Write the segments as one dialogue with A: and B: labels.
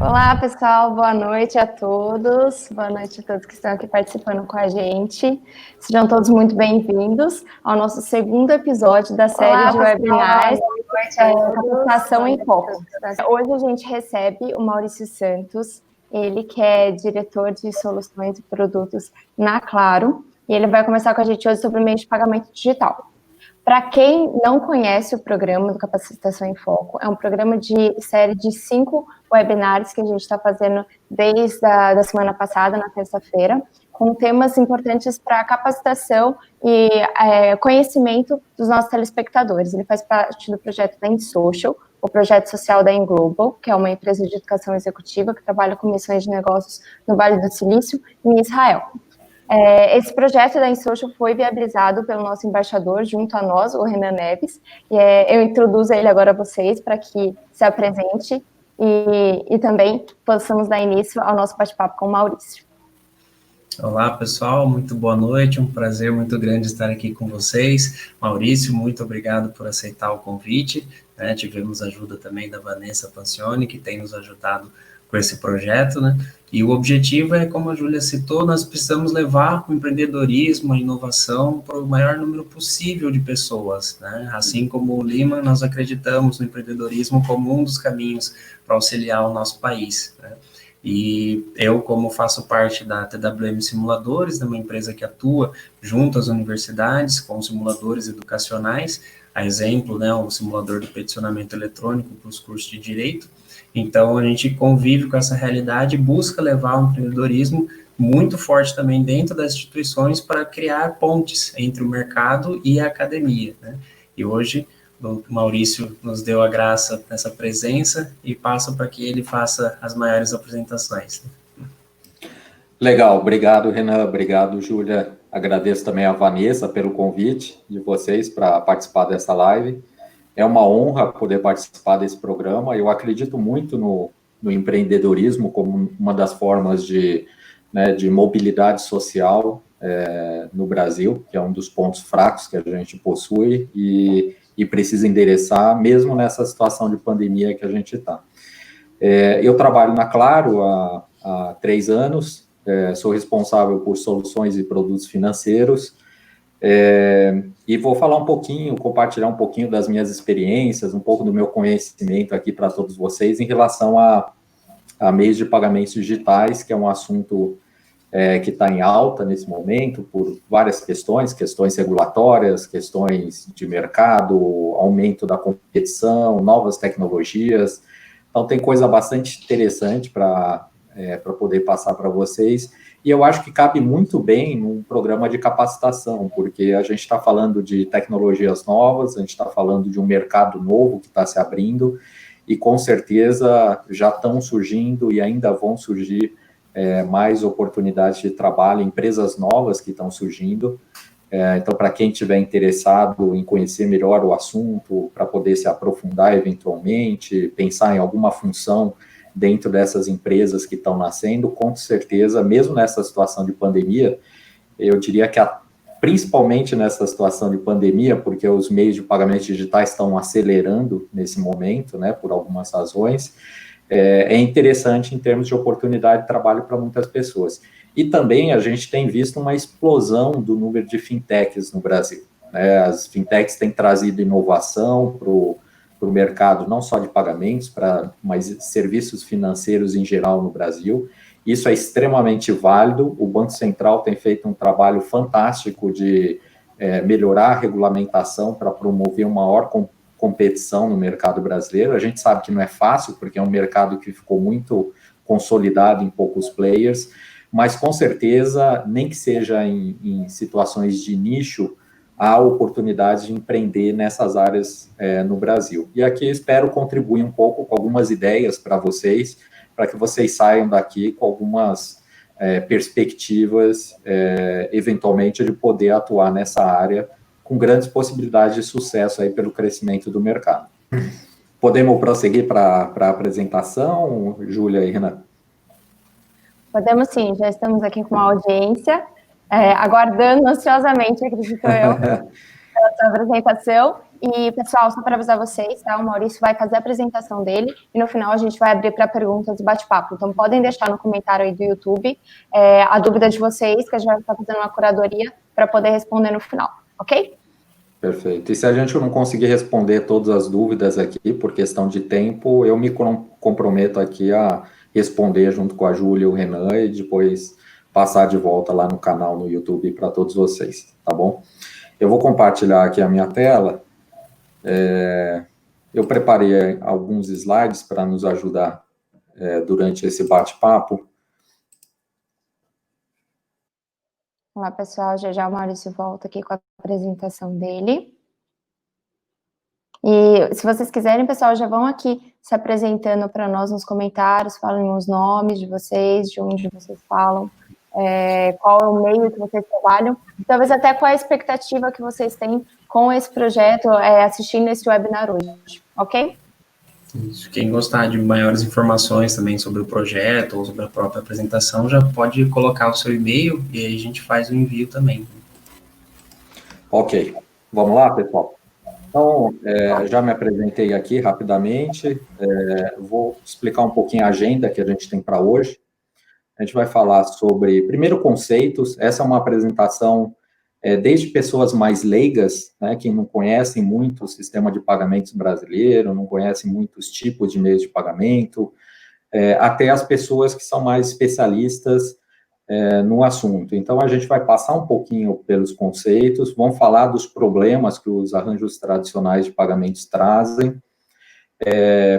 A: Olá, pessoal, boa noite a todos. Boa noite a todos que estão aqui participando com a gente. Sejam todos muito bem-vindos ao nosso segundo episódio da série de webinars Capacitação em Foco. Hoje a gente recebe o Maurício Santos, ele que é diretor de soluções e produtos na Claro, e ele vai conversar com a gente hoje sobre o meio de pagamento digital. Para quem não conhece o programa do Capacitação em Foco, é um programa de série de 5 webinars que a gente está fazendo desde a semana passada, na terça-feira, com temas importantes para a capacitação e conhecimento dos nossos telespectadores. Ele faz parte do projeto da InSocial, o projeto social da InGlobal, que é uma empresa de educação executiva que trabalha com missões de negócios no Vale do Silício e em Israel. Esse projeto da InSocial foi viabilizado pelo nosso embaixador junto a nós, o Renan Neves, e eu introduzo ele agora a vocês para que se apresente e também possamos dar início ao nosso bate-papo com o Maurício.
B: Olá, pessoal, muito boa noite, um prazer muito grande estar aqui com vocês. Maurício, muito obrigado por aceitar o convite, né? Tivemos ajuda também da Vanessa Pancioni, que tem nos ajudado com esse projeto, né? E o objetivo é, como a Júlia citou, nós precisamos levar o empreendedorismo, a inovação para o maior número possível de pessoas, né? Assim como o Lima, nós acreditamos no empreendedorismo como um dos caminhos para auxiliar o nosso país, né? E eu, como faço parte da TWM Simuladores, uma empresa que atua junto às universidades com simuladores educacionais, a exemplo, né, o simulador do peticionamento eletrônico para os cursos de Direito. Então, a gente convive com essa realidade e busca levar o empreendedorismo muito forte também dentro das instituições para criar pontes entre o mercado e a academia, né? E hoje, o Maurício nos deu a graça dessa presença e passo para que ele faça as maiores apresentações.
C: Legal, obrigado, Renan, obrigado, Júlia. Agradeço também a Vanessa pelo convite de vocês para participar dessa live. É uma honra poder participar desse programa. Eu acredito muito no empreendedorismo como uma das formas de mobilidade social no Brasil, que é um dos pontos fracos que a gente possui e precisa endereçar, mesmo nessa situação de pandemia que a gente está. Eu trabalho na Claro há 3 anos, sou responsável por soluções e produtos financeiros, e vou falar um pouquinho, compartilhar um pouquinho das minhas experiências, um pouco do meu conhecimento aqui para todos vocês em relação a meios de pagamentos digitais, que é um assunto que está em alta nesse momento por várias questões regulatórias, questões de mercado, aumento da competição, novas tecnologias. Então, tem coisa bastante interessante para poder passar para vocês. E eu acho que cabe muito bem num programa de capacitação, porque a gente está falando de tecnologias novas, a gente está falando de um mercado novo que está se abrindo, e com certeza já estão surgindo e ainda vão surgir mais oportunidades de trabalho, empresas novas que estão surgindo. Então, para quem estiver interessado em conhecer melhor o assunto, para poder se aprofundar eventualmente, pensar em alguma função dentro dessas empresas que estão nascendo, com certeza, mesmo nessa situação de pandemia, eu diria que principalmente nessa situação de pandemia, porque os meios de pagamento digitais estão acelerando nesse momento, né, por algumas razões, é interessante em termos de oportunidade de trabalho para muitas pessoas. E também a gente tem visto uma explosão do número de fintechs no Brasil, né? As fintechs têm trazido inovação para o mercado, não só de pagamentos, mas serviços financeiros em geral no Brasil. Isso é extremamente válido. O Banco Central tem feito um trabalho fantástico de melhorar a regulamentação para promover uma maior competição no mercado brasileiro. A gente sabe que não é fácil, porque é um mercado que ficou muito consolidado em poucos players, mas com certeza, nem que seja em situações de nicho, há oportunidade de empreender nessas áreas no Brasil. E aqui espero contribuir um pouco com algumas ideias para vocês, para que vocês saiam daqui com algumas perspectivas, eventualmente, de poder atuar nessa área com grandes possibilidades de sucesso aí pelo crescimento do mercado. Podemos prosseguir para a apresentação, Júlia e Renan?
A: Podemos sim, já estamos aqui com uma audiência, aguardando ansiosamente, acredito eu, pela sua apresentação. E, pessoal, só para avisar vocês, tá? O Maurício vai fazer a apresentação dele e no final a gente vai abrir para perguntas e bate-papo. Então, podem deixar no comentário aí do YouTube a dúvida de vocês, que a gente vai estar fazendo uma curadoria para poder responder no final, ok?
C: Perfeito. E se a gente não conseguir responder todas as dúvidas aqui, por questão de tempo, eu me comprometo aqui a responder junto com a Júlia e o Renan e depois passar de volta lá no canal no YouTube para todos vocês, tá bom? Eu vou compartilhar aqui a minha tela. Eu preparei alguns slides para nos ajudar durante esse bate-papo.
A: Olá, pessoal, já o Maurício volta aqui com a apresentação dele. E se vocês quiserem, pessoal, já vão aqui se apresentando para nós nos comentários, falem os nomes de vocês, de onde vocês falam, qual é o meio que vocês trabalham, e talvez até qual é a expectativa que vocês têm com esse projeto, assistindo esse webinar hoje, ok?
B: Isso. Quem gostar de maiores informações também sobre o projeto ou sobre a própria apresentação, já pode colocar o seu e-mail e aí a gente faz o envio também.
C: Ok, vamos lá, pessoal? Então, já me apresentei aqui rapidamente, vou explicar um pouquinho a agenda que a gente tem para hoje. A gente vai falar sobre, primeiro, conceitos. Essa é uma apresentação desde pessoas mais leigas, né, que não conhecem muito o sistema de pagamentos brasileiro, não conhecem muitos tipos de meios de pagamento, até as pessoas que são mais especialistas no assunto. Então, a gente vai passar um pouquinho pelos conceitos, vamos falar dos problemas que os arranjos tradicionais de pagamentos trazem,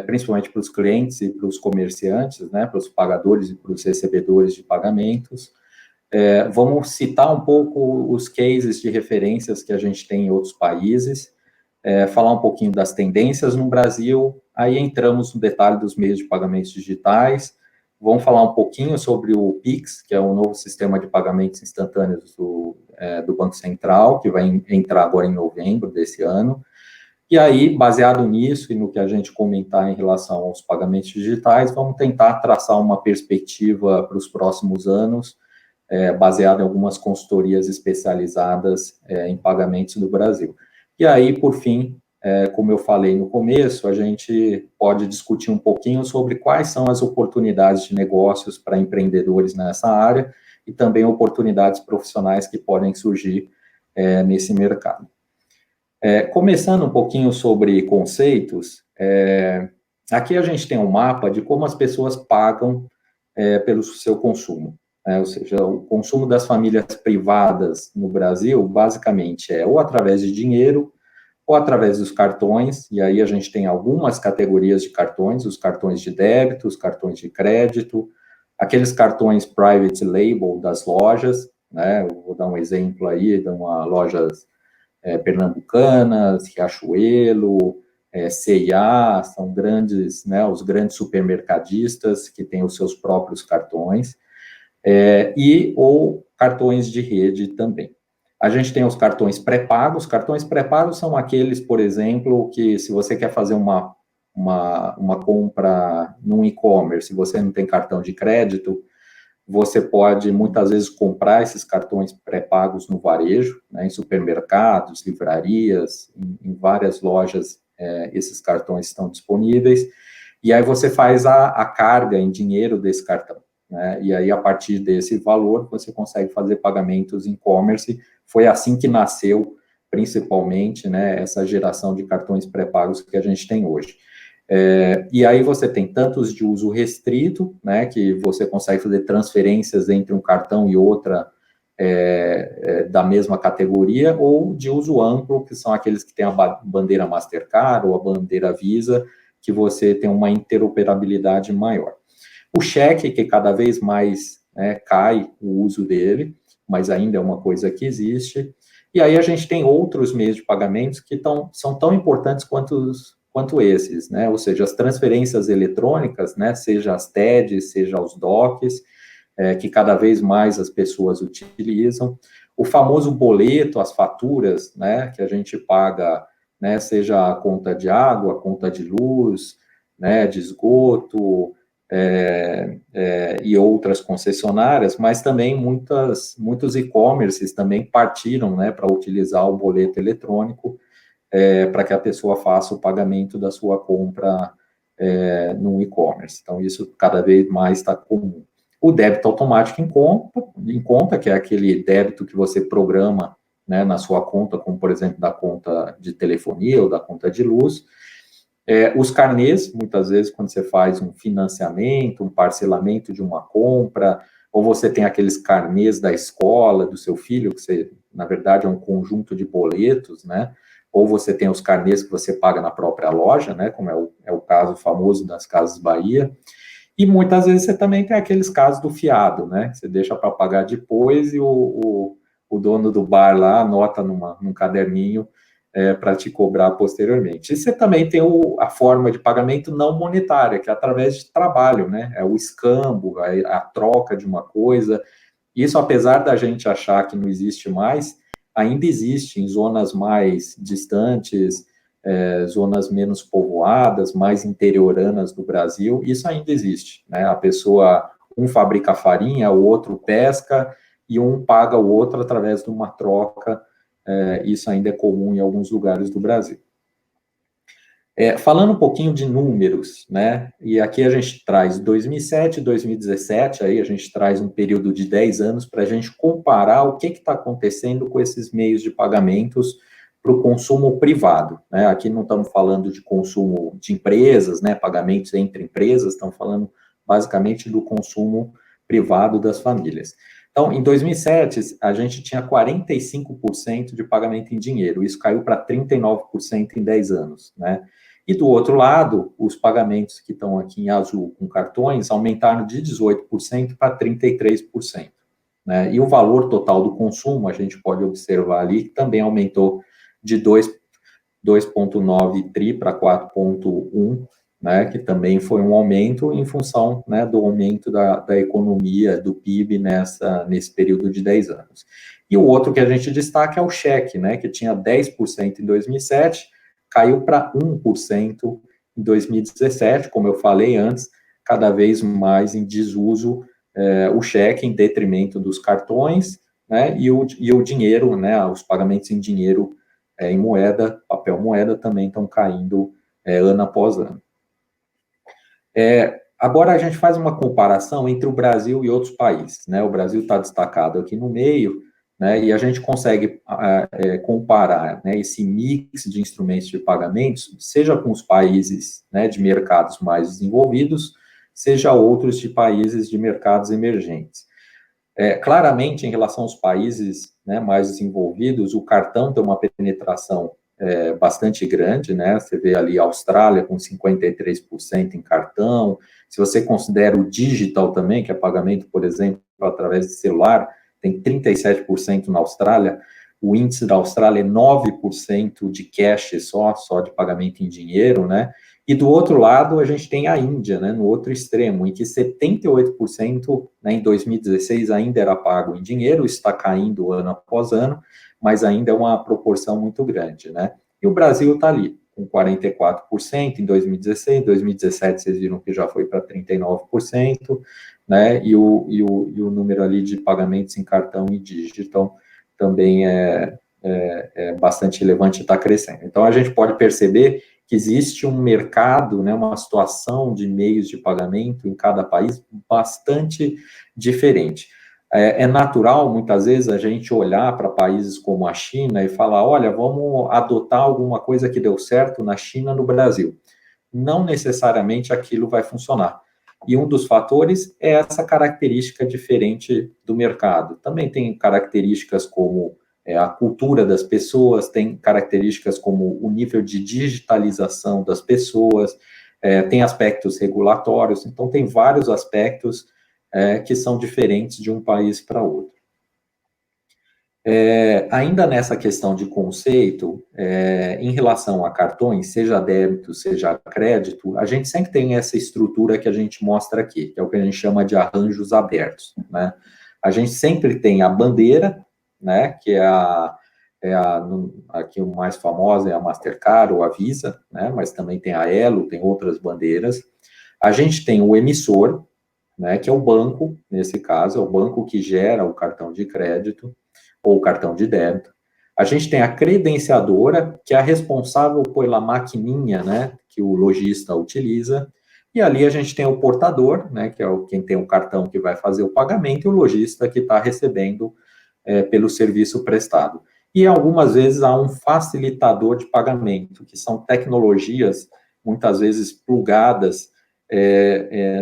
C: principalmente para os clientes e para os comerciantes, né, para os pagadores e para os recebedores de pagamentos. Vamos citar um pouco os cases de referências que a gente tem em outros países, falar um pouquinho das tendências no Brasil, aí entramos no detalhe dos meios de pagamentos digitais, vamos falar um pouquinho sobre o Pix, que é o novo sistema de pagamentos instantâneos do Banco Central, que vai entrar agora em novembro desse ano. E aí, baseado nisso e no que a gente comentar em relação aos pagamentos digitais, vamos tentar traçar uma perspectiva para os próximos anos, baseado em algumas consultorias especializadas em pagamentos do Brasil. E aí, por fim, como eu falei no começo, a gente pode discutir um pouquinho sobre quais são as oportunidades de negócios para empreendedores nessa área e também oportunidades profissionais que podem surgir nesse mercado. Começando um pouquinho sobre conceitos, aqui a gente tem um mapa de como as pessoas pagam pelo seu consumo. Ou seja, o consumo das famílias privadas no Brasil, basicamente, ou através de dinheiro, ou através dos cartões, e aí a gente tem algumas categorias de cartões, os cartões de débito, os cartões de crédito, aqueles cartões private label das lojas, né, eu vou dar um exemplo aí de uma lojas pernambucanas, Riachuelo, C&A, são grandes, né, os grandes supermercadistas que têm os seus próprios cartões, ou cartões de rede também. A gente tem os cartões pré-pagos. Cartões pré-pagos são aqueles, por exemplo, que se você quer fazer uma compra num e-commerce, se você não tem cartão de crédito, você pode, muitas vezes, comprar esses cartões pré-pagos no varejo, né, em supermercados, livrarias, em várias lojas, esses cartões estão disponíveis, e aí você faz a carga em dinheiro desse cartão. E aí, a partir desse valor, você consegue fazer pagamentos em e-commerce. Foi assim que nasceu, principalmente, né, essa geração de cartões pré-pagos que a gente tem hoje. E aí você tem tantos de uso restrito, né, que você consegue fazer transferências entre um cartão e outra da mesma categoria, ou de uso amplo, que são aqueles que têm a bandeira Mastercard ou a bandeira Visa, que você tem uma interoperabilidade maior. O cheque, que cada vez mais cai o uso dele, mas ainda é uma coisa que existe. E aí a gente tem outros meios de pagamentos que são tão importantes quanto esses, né? Ou seja, as transferências eletrônicas, né? Seja as TEDs, seja os DOCs, que cada vez mais as pessoas utilizam. O famoso boleto, as faturas, né? Que a gente paga, né? Seja a conta de água, a conta de luz, né? De esgoto, e outras concessionárias, mas também muitos e-commerces também partiram, né, para utilizar o boleto eletrônico, para que a pessoa faça o pagamento da sua compra no e-commerce. Então, isso cada vez mais está comum. O débito automático em conta, que é aquele débito que você programa, né, na sua conta, como, por exemplo, da conta de telefonia ou da conta de luz. Os carnês, muitas vezes, quando você faz um financiamento, um parcelamento de uma compra, ou você tem aqueles carnês da escola, do seu filho, que você, na verdade, é um conjunto de boletos, né? Ou você tem os carnês que você paga na própria loja, né? Como é o caso famoso das Casas Bahia. E muitas vezes você também tem aqueles casos do fiado, né? Você deixa para pagar depois e o dono do bar lá anota num caderninho para te cobrar posteriormente. E você também tem a forma de pagamento não monetária, que é através de trabalho, né? É o escambo, a troca de uma coisa. Isso, apesar da gente achar que não existe mais, ainda existe em zonas mais distantes, zonas menos povoadas, mais interioranas do Brasil, isso ainda existe, né? A pessoa, um fabrica farinha, o outro pesca, e um paga o outro através de uma troca, isso ainda é comum em alguns lugares do Brasil. Falando um pouquinho de números, né, e aqui a gente traz 2007, 2017, aí a gente traz um período de 10 anos para a gente comparar o que está acontecendo com esses meios de pagamentos para o consumo privado, né, aqui não estamos falando de consumo de empresas, né, pagamentos entre empresas, estamos falando basicamente do consumo privado das famílias. Então, em 2007, a gente tinha 45% de pagamento em dinheiro, isso caiu para 39% em 10 anos, né? E do outro lado, os pagamentos que estão aqui em azul com cartões aumentaram de 18% para 33%, né? E o valor total do consumo, a gente pode observar ali, que também aumentou de 2,9 tri para 4,1, né, que também foi um aumento em função, né, do aumento da economia, do PIB nesse período de 10 anos. E o outro que a gente destaca é o cheque, né, que tinha 10% em 2007, caiu para 1% em 2017, como eu falei antes, cada vez mais em desuso o cheque em detrimento dos cartões, né, e o dinheiro, né, os pagamentos em dinheiro, em moeda, papel moeda, também estão caindo ano após ano. Agora a gente faz uma comparação entre o Brasil e outros países, né? O Brasil está destacado aqui no meio, né? E a gente consegue comparar, né, esse mix de instrumentos de pagamentos, seja com os países, né, de mercados mais desenvolvidos, seja outros de países de mercados emergentes. Claramente, em relação aos países, né, mais desenvolvidos, o cartão tem uma penetração bastante grande, né? Você vê ali a Austrália com 53% em cartão. Se você considera o digital também, que é pagamento, por exemplo, através de celular, tem 37% na Austrália. O índice da Austrália é 9% de cash só de pagamento em dinheiro, né? E do outro lado, a gente tem a Índia, né, no outro extremo, em que 78%, né, em 2016 ainda era pago em dinheiro, está caindo ano após ano, mas ainda é uma proporção muito grande, né? E o Brasil está ali, com 44% em 2016, 2017 vocês viram que já foi para 39%, né? E o número ali de pagamentos em cartão e digital também é bastante relevante e está crescendo. Então, a gente pode perceber que existe um mercado, né, uma situação de meios de pagamento em cada país bastante diferente. É natural, muitas vezes, a gente olhar para países como a China e falar, olha, vamos adotar alguma coisa que deu certo na China, no Brasil. Não necessariamente aquilo vai funcionar. E um dos fatores é essa característica diferente do mercado. Também tem características como a cultura das pessoas, tem características como o nível de digitalização das pessoas, tem aspectos regulatórios, então tem vários aspectos que são diferentes de um país para outro. Ainda nessa questão de conceito, em relação a cartões, seja débito, seja crédito, a gente sempre tem essa estrutura que a gente mostra aqui, que é o que a gente chama de arranjos abertos, né? A gente sempre tem a bandeira, né, que aqui o mais famosa é a Mastercard ou a Visa, né, mas também tem a Elo, tem outras bandeiras. A gente tem o emissor, né, que é o banco, nesse caso, é o banco que gera o cartão de crédito ou o cartão de débito. A gente tem a credenciadora, que é a responsável pela maquininha, né, que o lojista utiliza, e ali a gente tem o portador, né, que é quem tem o cartão que vai fazer o pagamento, e o lojista que está recebendo pelo serviço prestado. E algumas vezes há um facilitador de pagamento, que são tecnologias, muitas vezes plugadas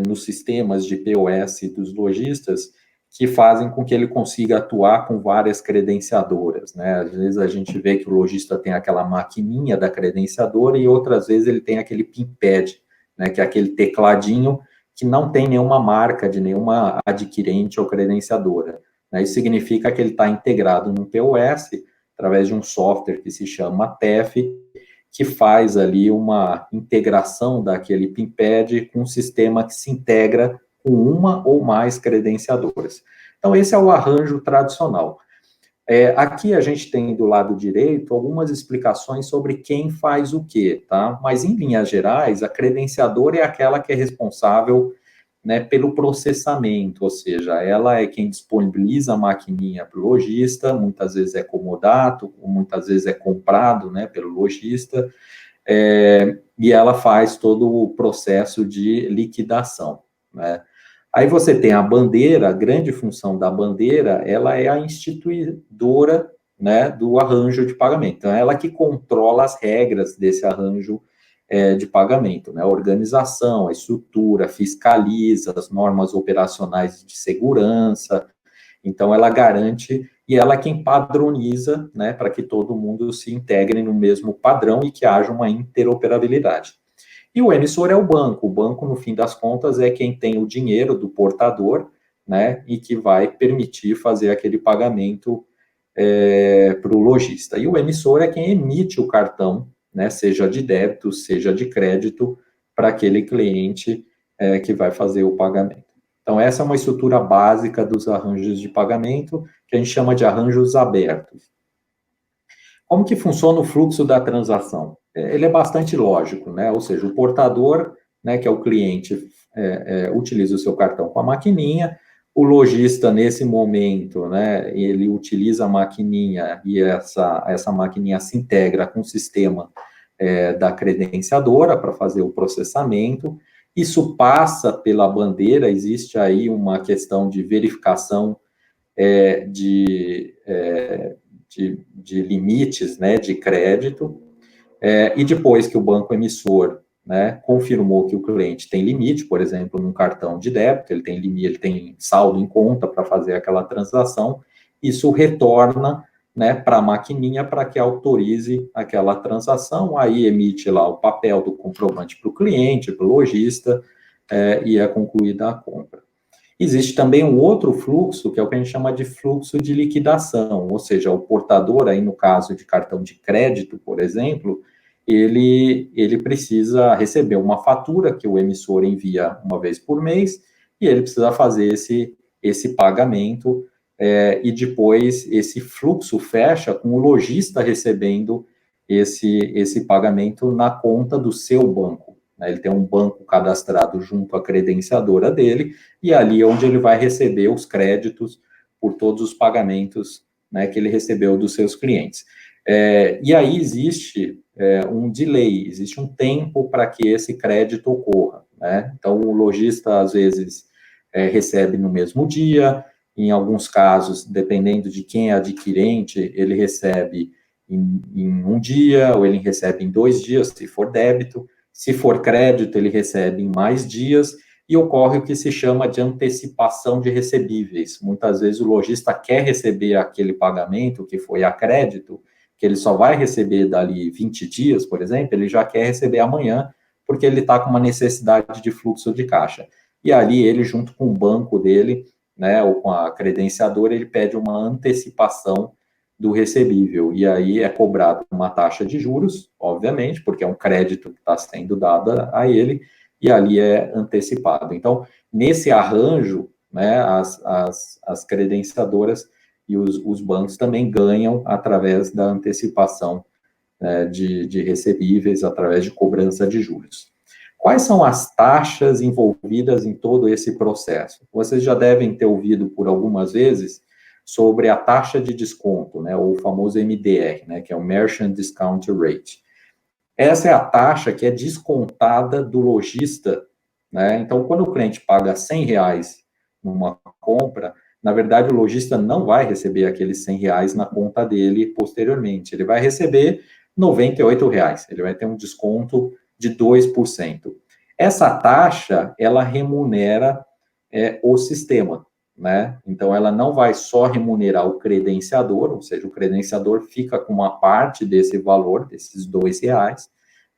C: nos sistemas de POS dos lojistas, que fazem com que ele consiga atuar com várias credenciadoras, né? Às vezes a gente vê que o lojista tem aquela maquininha da credenciadora e outras vezes ele tem aquele PIN pad, né, que é aquele tecladinho que não tem nenhuma marca de nenhuma adquirente ou credenciadora, né? Isso significa que ele está integrado no POS, através de um software que se chama TEF, que faz ali uma integração daquele PIN pad com um sistema que se integra com uma ou mais credenciadoras. Então, esse é o arranjo tradicional. Aqui a gente tem do lado direito algumas explicações sobre quem faz o quê, tá? Mas, em linhas gerais, a credenciadora é aquela que é responsável, né, pelo processamento, ou seja, ela é quem disponibiliza a maquininha para o lojista, muitas vezes é comodato, muitas vezes é comprado, né, pelo lojista, e ela faz todo o processo de liquidação, né? Aí você tem a bandeira, a grande função da bandeira, ela é a instituidora, né, do arranjo de pagamento. Então, ela que controla as regras desse arranjo de pagamento, né, a organização, a estrutura, fiscaliza as normas operacionais de segurança. Então, ela garante, e ela é quem padroniza, né, para que todo mundo se integre no mesmo padrão e que haja uma interoperabilidade. E o emissor é o banco, no fim das contas, é quem tem o dinheiro do portador, né, e que vai permitir fazer aquele pagamento para o lojista. E o emissor é quem emite o cartão, né, seja de débito, seja de crédito, para aquele cliente que vai fazer o pagamento. Então, essa é uma estrutura básica dos arranjos de pagamento, que a gente chama de arranjos abertos. Como que funciona o fluxo da transação? Ele é bastante lógico, né? Ou seja, o portador, né, que é o cliente, utiliza o seu cartão com a maquininha, o lojista, nesse momento, né, ele utiliza a maquininha e essa maquininha se integra com o sistema da credenciadora para fazer o processamento. Isso passa pela bandeira, existe aí uma questão de verificação de limites, né, de crédito, e depois que o banco emissor, né, confirmou que o cliente tem limite, por exemplo, num cartão de débito, ele tem limite, ele tem saldo em conta para fazer aquela transação, isso retorna, né, para a maquininha para que autorize aquela transação, aí emite lá o papel do comprovante para o cliente, para o lojista, e é concluída a compra. Existe também um outro fluxo, que é o que a gente chama de fluxo de liquidação, ou seja, o portador, aí no caso de cartão de crédito, por exemplo, ele precisa receber uma fatura que o emissor envia uma vez por mês, e ele precisa fazer esse pagamento, e depois esse fluxo fecha com o lojista recebendo esse pagamento na conta do seu banco. Ele tem um banco cadastrado junto à credenciadora dele, e ali é onde ele vai receber os créditos por todos os pagamentos, né, que ele recebeu dos seus clientes. E aí existe um delay, existe um tempo para que esse crédito ocorra, né? Então, o lojista, às vezes, recebe no mesmo dia, em alguns casos, dependendo de quem é adquirente, ele recebe em um dia, ou ele recebe em 2 dias, se for débito. Se for crédito, ele recebe em mais dias, e ocorre o que se chama de antecipação de recebíveis. Muitas vezes o lojista quer receber aquele pagamento que foi a crédito, que ele só vai receber dali 20 dias, por exemplo, ele já quer receber amanhã, porque ele está com uma necessidade de fluxo de caixa. E ali ele, junto com o banco dele, né, ou com a credenciadora, ele pede uma antecipação do recebível, e aí é cobrado uma taxa de juros, obviamente, porque é um crédito que está sendo dado a ele, e ali é antecipado. Então, nesse arranjo, né, as credenciadoras e os bancos também ganham através da antecipação de recebíveis, através de cobrança de juros. Quais são as taxas envolvidas em todo esse processo? Vocês já devem ter ouvido por algumas vezes sobre a taxa de desconto, né, ou o famoso MDR, né, que é o Merchant Discount Rate. Essa é a taxa que é descontada do lojista, né? Então, quando o cliente paga R$100 numa compra, na verdade, o lojista não vai receber aqueles R$100 na conta dele posteriormente. Ele vai receber R$98. Ele vai ter um desconto de 2%. Essa taxa, ela remunera o sistema, né? Então, ela não vai só remunerar o credenciador, ou seja, o credenciador fica com uma parte desse valor, desses R$2,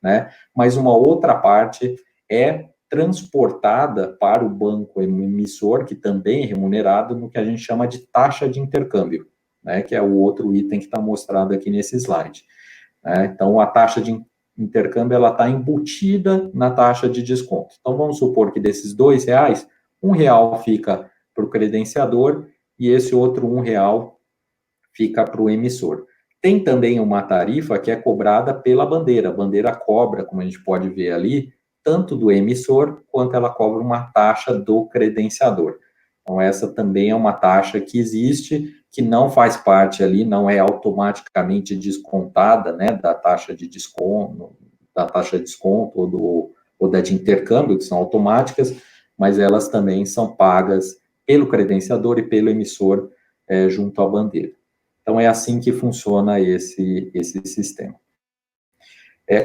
C: né? Mas uma outra parte é transportada para o banco emissor, que também é remunerado no que a gente chama de taxa de intercâmbio, né? Que é o outro item que está mostrado aqui nesse slide, né? Então, a taxa de intercâmbio, ela está embutida na taxa de desconto. Então, vamos supor que desses R$2, R$1 fica para o credenciador e esse outro R$1 fica para o emissor. Tem também uma tarifa que é cobrada pela bandeira. A bandeira cobra, como a gente pode ver ali, tanto do emissor, quanto ela cobra uma taxa do credenciador. Então, essa também é uma taxa que existe, que não faz parte ali, não é automaticamente descontada, né, da taxa de desconto, ou da de intercâmbio, que são automáticas, mas elas também são pagas pelo credenciador e pelo emissor junto à bandeira. Então, é assim que funciona esse sistema.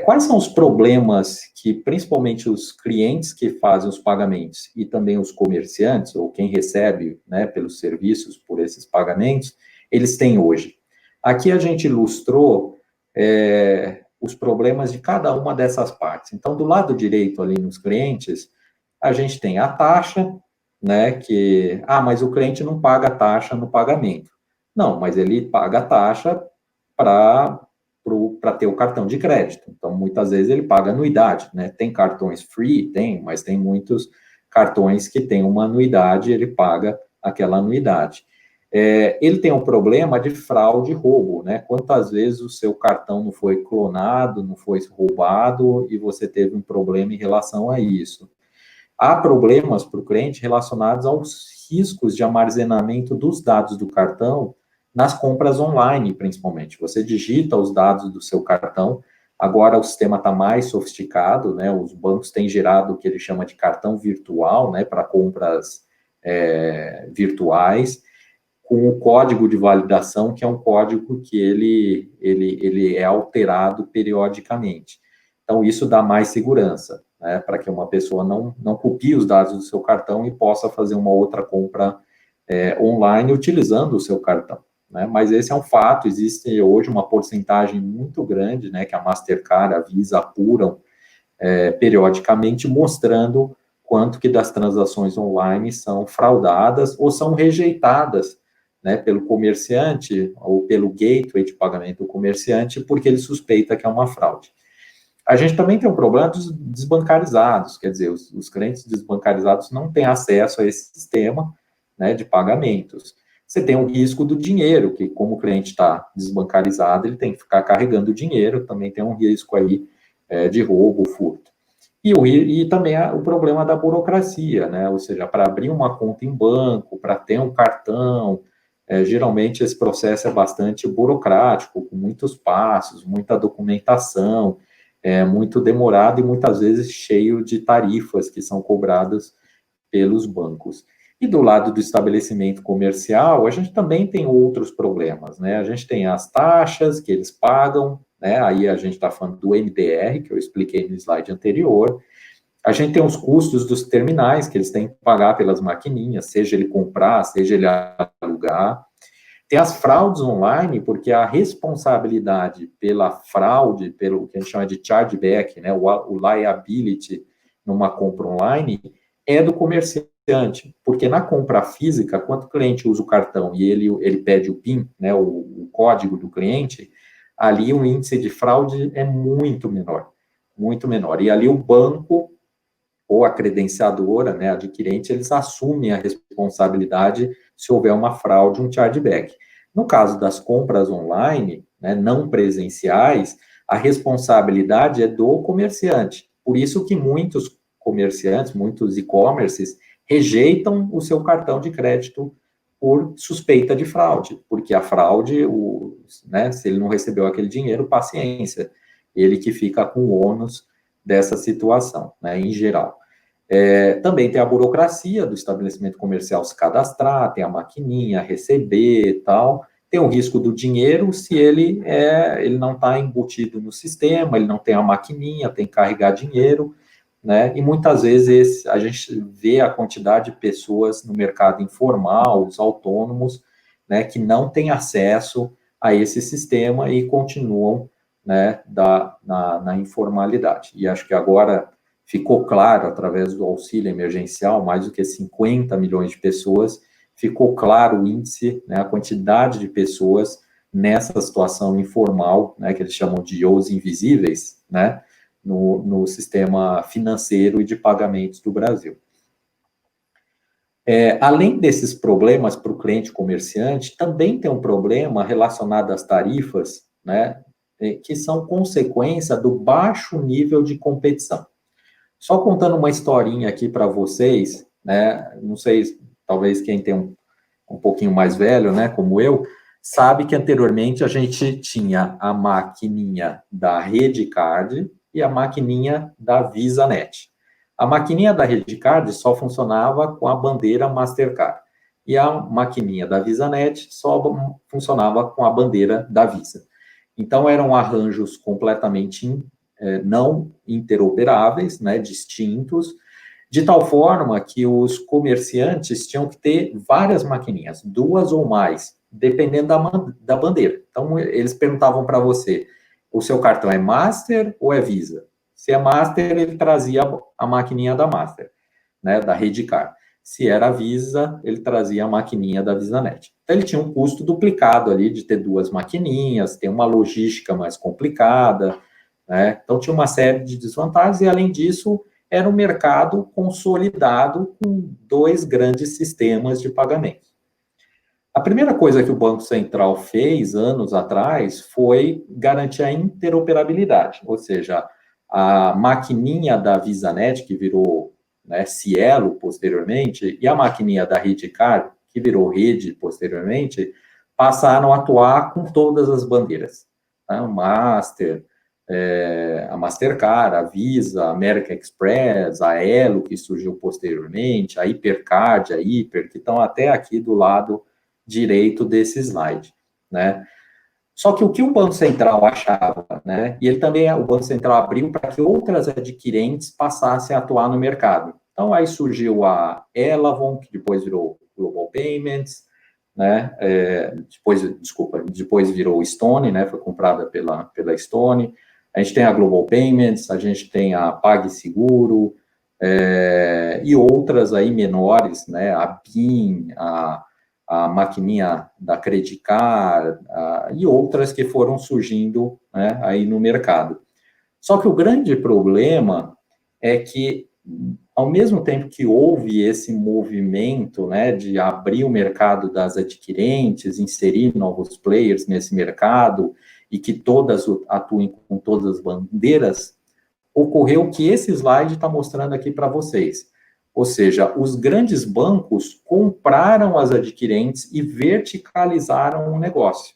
C: Quais são os problemas que, principalmente os clientes que fazem os pagamentos e também os comerciantes, ou quem recebe, né, pelos serviços, por esses pagamentos, eles têm hoje? Aqui a gente ilustrou os problemas de cada uma dessas partes. Então, do lado direito ali nos clientes, a gente tem a taxa, né, mas o cliente não paga a taxa no pagamento. Não, mas ele paga a taxa para ter o cartão de crédito. Então, muitas vezes ele paga anuidade, né? Tem cartões free? Tem, mas tem muitos cartões que têm uma anuidade, ele paga aquela anuidade. Ele tem um problema de fraude e roubo, né? Quantas vezes o seu cartão não foi clonado, não foi roubado, e você teve um problema em relação a isso. Há problemas para o cliente relacionados aos riscos de armazenamento dos dados do cartão nas compras online, principalmente. Você digita os dados do seu cartão, agora o sistema está mais sofisticado, né? Os bancos têm gerado o que ele chama de cartão virtual, né? Para compras virtuais, com o código de validação, que é um código que ele é alterado periodicamente. Então, isso dá mais segurança, né, para que uma pessoa não copie os dados do seu cartão e possa fazer uma outra compra online utilizando o seu cartão, né? Mas esse é um fato, existe hoje uma porcentagem muito grande, né, que a Mastercard, a Visa apuram periodicamente, mostrando quanto que das transações online são fraudadas ou são rejeitadas, né, pelo comerciante ou pelo gateway de pagamento do comerciante, porque ele suspeita que é uma fraude. A gente também tem um problema dos desbancarizados, quer dizer, os clientes desbancarizados não têm acesso a esse sistema, né, de pagamentos. Você tem o risco do dinheiro, que como o cliente está desbancarizado, ele tem que ficar carregando o dinheiro, também tem um risco aí de roubo, furto. E também o problema da burocracia, né, ou seja, para abrir uma conta em banco, para ter um cartão, geralmente esse processo é bastante burocrático, com muitos passos, muita documentação, muito demorado e muitas vezes cheio de tarifas que são cobradas pelos bancos. E do lado do estabelecimento comercial, a gente também tem outros problemas, né? A gente tem as taxas que eles pagam, né? Aí a gente está falando do MDR, que eu expliquei no slide anterior. A gente tem os custos dos terminais, que eles têm que pagar pelas maquininhas, seja ele comprar, seja ele alugar. Tem as fraudes online, porque a responsabilidade pela fraude, pelo que a gente chama de chargeback, né, o liability numa compra online, é do comerciante, porque na compra física, quando o cliente usa o cartão e ele pede o PIN, né, o código do cliente, ali o índice de fraude é muito menor, muito menor. E ali o banco ou a credenciadora, né, adquirente, eles assumem a responsabilidade se houver uma fraude, um chargeback. No caso das compras online, né, não presenciais, a responsabilidade é do comerciante. Por isso que muitos comerciantes, muitos e-commerces, rejeitam o seu cartão de crédito por suspeita de fraude, porque a fraude, né, se ele não recebeu aquele dinheiro, paciência, ele que fica com o ônus dessa situação, né, em geral. Também tem a burocracia do estabelecimento comercial se cadastrar, tem a maquininha, receber e tal, tem o risco do dinheiro se ele não está embutido no sistema, ele não tem a maquininha, tem que carregar dinheiro, né? E muitas vezes a gente vê a quantidade de pessoas no mercado informal, os autônomos, né, que não têm acesso a esse sistema e continuam, né, na informalidade. E acho que agora ficou claro, através do auxílio emergencial, mais do que 50 milhões de pessoas, ficou claro o índice, né, a quantidade de pessoas nessa situação informal, né, que eles chamam de os invisíveis, né, no sistema financeiro e de pagamentos do Brasil. Além desses problemas para o cliente comerciante, também tem um problema relacionado às tarifas, né, que são consequência do baixo nível de competição. Só contando uma historinha aqui para vocês, né, não sei, talvez quem tem um pouquinho mais velho, né, como eu, sabe que anteriormente a gente tinha a maquininha da Redcard e a maquininha da VisaNet. A maquininha da Redcard só funcionava com a bandeira Mastercard, e a maquininha da VisaNet só funcionava com a bandeira da Visa. Então, eram arranjos completamente não interoperáveis, né, distintos, de tal forma que os comerciantes tinham que ter várias maquininhas, 2 ou mais, dependendo da bandeira. Então, eles perguntavam para você, o seu cartão é Master ou é Visa? Se é Master, ele trazia a maquininha da Master, né, da Redcard. Se era Visa, ele trazia a maquininha da VisaNet. Então, ele tinha um custo duplicado ali de ter 2 maquininhas, ter uma logística mais complicada, né? Então, tinha uma série de desvantagens, e, além disso, era um mercado consolidado com 2 grandes sistemas de pagamento. A primeira coisa que o Banco Central fez, anos atrás, foi garantir a interoperabilidade, ou seja, a maquininha da VisaNet, que virou, né, Cielo posteriormente, e a maquininha da Redcard, que virou Rede posteriormente, passaram a atuar com todas as bandeiras, né, o Master, a Mastercard, a Visa, a American Express, a Elo, que surgiu posteriormente, a Hipercard, a Hiper, que estão até aqui do lado direito desse slide, né? Só que o que o Banco Central achava, né? E o Banco Central abriu para que outras adquirentes passassem a atuar no mercado. Então, aí surgiu a Elavon, que depois virou Global Payments, né? Depois virou Stone, né? Foi comprada pela Stone. A gente tem a Global Payments, a gente tem a PagSeguro, e outras aí menores, né? A PIN, a maquininha da Credicard, e outras que foram surgindo, né, aí no mercado. Só que o grande problema é que, ao mesmo tempo que houve esse movimento, né, de abrir o mercado das adquirentes, inserir novos players nesse mercado, e que todas atuem com todas as bandeiras, ocorreu o que esse slide está mostrando aqui para vocês. Ou seja, os grandes bancos compraram as adquirentes e verticalizaram o negócio.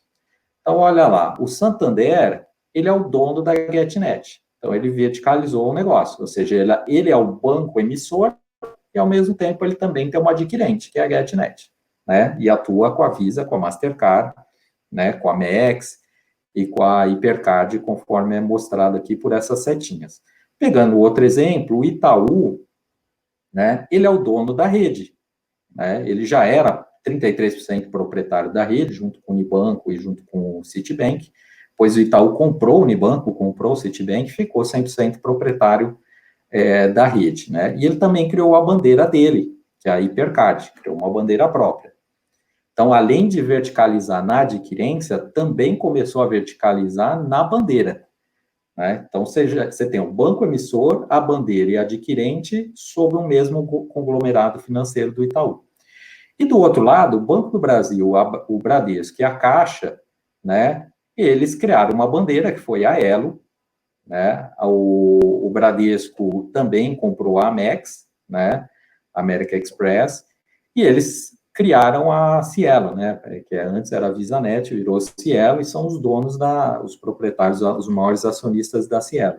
C: Então, olha lá, o Santander, ele é o dono da GetNet. Então, ele verticalizou o negócio, ou seja, ele é o banco emissor e, ao mesmo tempo, ele também tem uma adquirente, que é a GetNet, né? E atua com a Visa, com a Mastercard, né? Com a Amex e com a Hipercard, conforme é mostrado aqui por essas setinhas. Pegando outro exemplo, o Itaú, né, ele é o dono da rede, né, ele já era 33% proprietário da rede, junto com o Unibanco e junto com o Citibank, pois o Itaú comprou o Unibanco, comprou o Citibank, ficou 100% proprietário da rede, né, e ele também criou a bandeira dele, que é a Hipercard, criou uma bandeira própria. Então, além de verticalizar na adquirência, também começou a verticalizar na bandeira, né? Então, você tem o banco emissor, a bandeira e a adquirente sob o mesmo conglomerado financeiro do Itaú. E do outro lado, o Banco do Brasil, o Bradesco e a Caixa, né, eles criaram uma bandeira que foi a Elo, né, o Bradesco também comprou a Amex, né, American Express, e eles criaram a Cielo, né, que antes era a VisaNet, virou Cielo, e são os donos, os proprietários, os maiores acionistas da Cielo.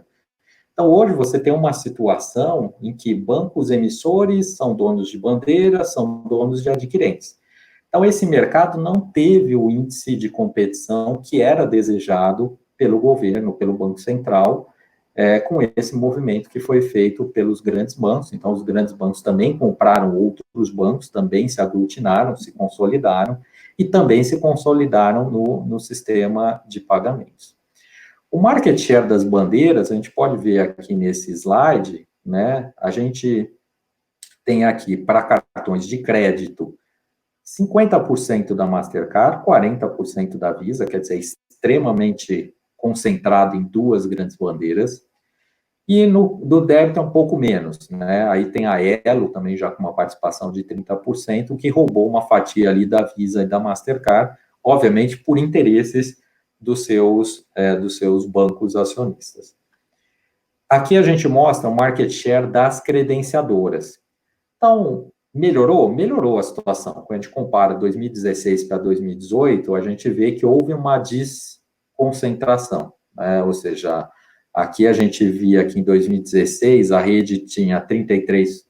C: Então, hoje você tem uma situação em que bancos emissores são donos de bandeira, são donos de adquirentes. Então, esse mercado não teve o índice de competição que era desejado pelo governo, pelo Banco Central, com esse movimento que foi feito pelos grandes bancos. Então, os grandes bancos também compraram outros bancos, também se aglutinaram, se consolidaram, e também se consolidaram no sistema de pagamentos. O market share das bandeiras, a gente pode ver aqui nesse slide, né, a gente tem aqui, para cartões de crédito, 50% da Mastercard, 40% da Visa, quer dizer, extremamente concentrado em duas grandes bandeiras, e do débito é um pouco menos, né? Aí tem a Elo também já com uma participação de 30%, que roubou uma fatia ali da Visa e da Mastercard, obviamente por interesses dos seus bancos acionistas. Aqui a gente mostra o market share das credenciadoras. Então, melhorou? Melhorou a situação. Quando a gente compara 2016 para 2018, a gente vê que houve uma desconcentração, né? Ou seja, aqui a gente via que em 2016 a rede tinha 32%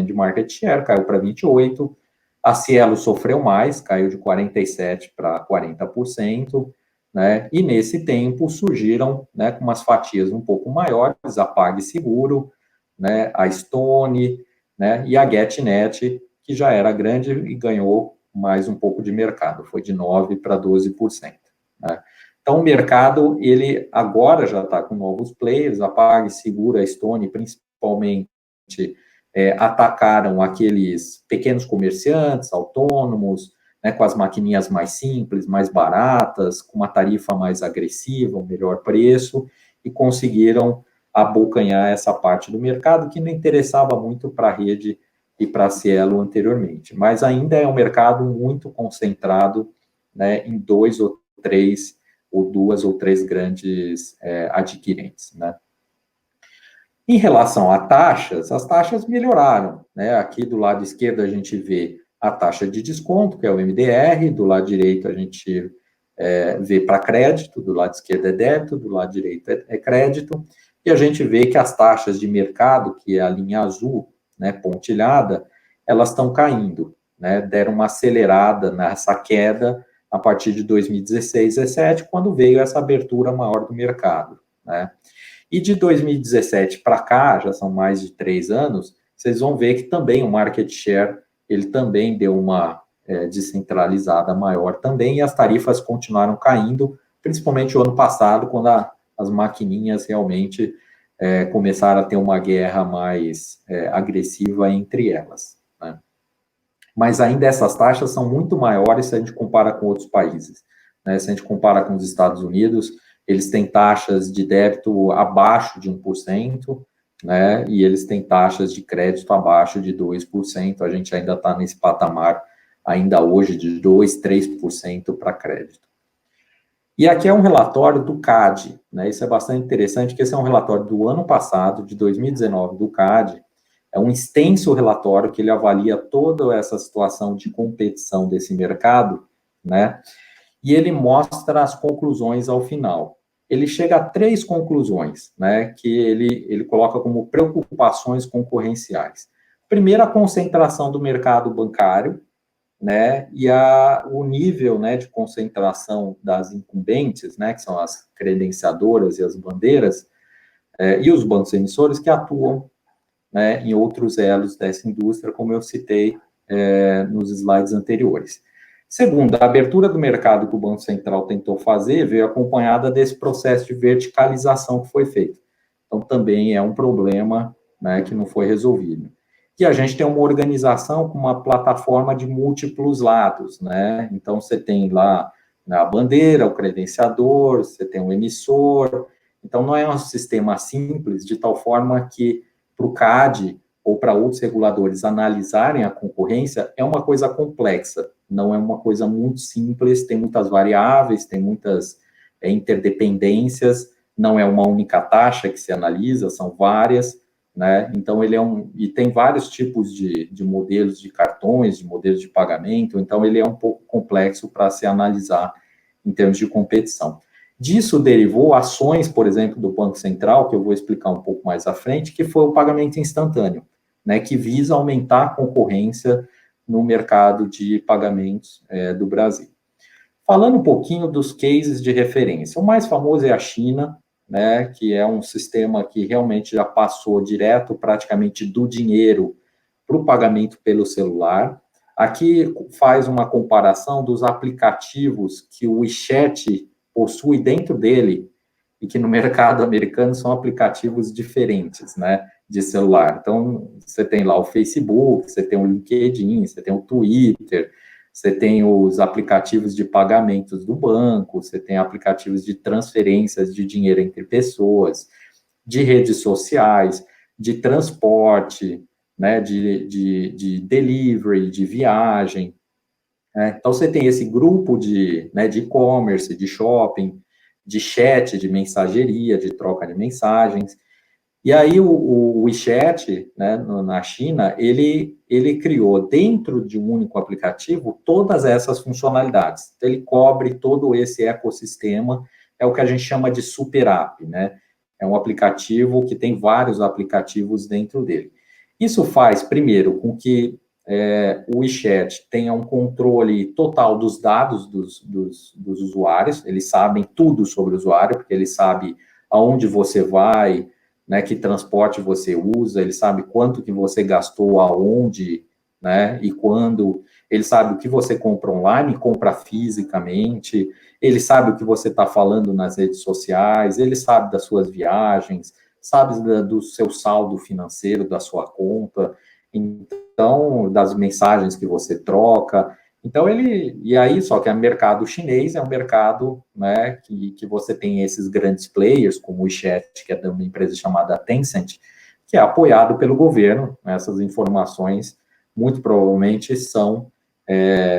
C: de market share, caiu para 28%, a Cielo sofreu mais, caiu de 47% para 40%, né? E nesse tempo surgiram, né, com umas fatias um pouco maiores, a PagSeguro, né, a Stone, né, e a GetNet, que já era grande e ganhou mais um pouco de mercado, foi de 9% para 12%. Né? Então, o mercado, ele agora já está com novos players, a PagSeguro, a Stone, principalmente, atacaram aqueles pequenos comerciantes, autônomos, né, com as maquininhas mais simples, mais baratas, com uma tarifa mais agressiva, um melhor preço, e conseguiram abocanhar essa parte do mercado que não interessava muito para a rede e para a Cielo anteriormente. Mas ainda é um mercado muito concentrado, né, em duas ou três grandes adquirentes, né. Em relação a taxas, as taxas melhoraram, né? Aqui do lado esquerdo a gente vê a taxa de desconto, que é o MDR, do lado direito a gente vê para crédito, do lado esquerdo é débito, do lado direito é crédito, e a gente vê que as taxas de mercado, que é a linha azul, né, pontilhada, elas estão caindo, né? Deram uma acelerada nessa queda a partir de 2016, 2017, quando veio essa abertura maior do mercado, né? E de 2017 para cá, já são mais de 3 anos, vocês vão ver que também o market share, ele também deu uma descentralizada maior também, e as tarifas continuaram caindo, principalmente o ano passado, quando as maquininhas realmente começaram a ter uma guerra mais agressiva entre elas, né? Mas ainda essas taxas são muito maiores se a gente compara com outros países, né? Se a gente compara com os Estados Unidos, eles têm taxas de débito abaixo de 1%, né, e eles têm taxas de crédito abaixo de 2%, a gente ainda está nesse patamar, ainda hoje, de 2%, 3% para crédito. E aqui é um relatório do CADE, né, isso é bastante interessante, que esse é um relatório do ano passado, de 2019, do CADE, é um extenso relatório que ele avalia toda essa situação de competição desse mercado, né, e ele mostra as conclusões ao final. Ele chega a 3 conclusões, né, que ele coloca como preocupações concorrenciais. Primeiro, a concentração do mercado bancário, né, e o nível, né, de concentração das incumbentes, né, que são as credenciadoras e as bandeiras, e os bancos emissores que atuam, né, em outros elos dessa indústria, como eu citei nos slides anteriores. Segundo, a abertura do mercado que o Banco Central tentou fazer veio acompanhada desse processo de verticalização que foi feito. Então, também é um problema, né, que não foi resolvido. E a gente tem uma organização com uma plataforma de múltiplos lados, né? Então, você tem lá a bandeira, o credenciador, você tem o emissor. Então, não é um sistema simples, de tal forma que para o CADE ou para outros reguladores analisarem a concorrência, é uma coisa complexa, não é uma coisa muito simples, tem muitas variáveis, tem muitas interdependências, não é uma única taxa que se analisa, são várias, né? Então, ele e tem vários tipos de modelos de cartões, de modelos de pagamento, então ele é um pouco complexo para se analisar em termos de competição. Disso derivou ações, por exemplo, do Banco Central, que eu vou explicar um pouco mais à frente, que foi o pagamento instantâneo, né, que visa aumentar a concorrência no mercado de pagamentos do Brasil. Falando um pouquinho dos cases de referência, o mais famoso é a China, né, que é um sistema que realmente já passou direto praticamente do dinheiro para o pagamento pelo celular. Aqui faz uma comparação dos aplicativos que o WeChat possui dentro dele e que no mercado americano são aplicativos diferentes, né, de celular. Então, você tem lá o Facebook, você tem o LinkedIn, você tem o Twitter, você tem os aplicativos de pagamentos do banco, você tem aplicativos de transferências de dinheiro entre pessoas, de redes sociais, de transporte, né, de delivery, de viagem. Né? Então, você tem esse grupo de e-commerce, de shopping, de chat, de mensageria, de troca de mensagens. E aí o WeChat, né, na China, ele criou dentro de um único aplicativo todas essas funcionalidades. Então, ele cobre todo esse ecossistema, é o que a gente chama de super app, né? É um aplicativo que tem vários aplicativos dentro dele. Isso faz, primeiro, com que o WeChat tenha um controle total dos dados dos usuários, eles sabem tudo sobre o usuário, porque ele sabe aonde você vai, né, que transporte você usa, ele sabe quanto que você gastou aonde, né, e quando, ele sabe o que você compra online, compra fisicamente, ele sabe o que você está falando nas redes sociais, ele sabe das suas viagens, sabe do seu saldo financeiro, da sua conta, então, das mensagens que você troca. Então, e aí, só que o mercado chinês é um mercado, né, que você tem esses grandes players, como o WeChat, que é de uma empresa chamada Tencent, que é apoiado pelo governo. Essas informações, muito provavelmente, são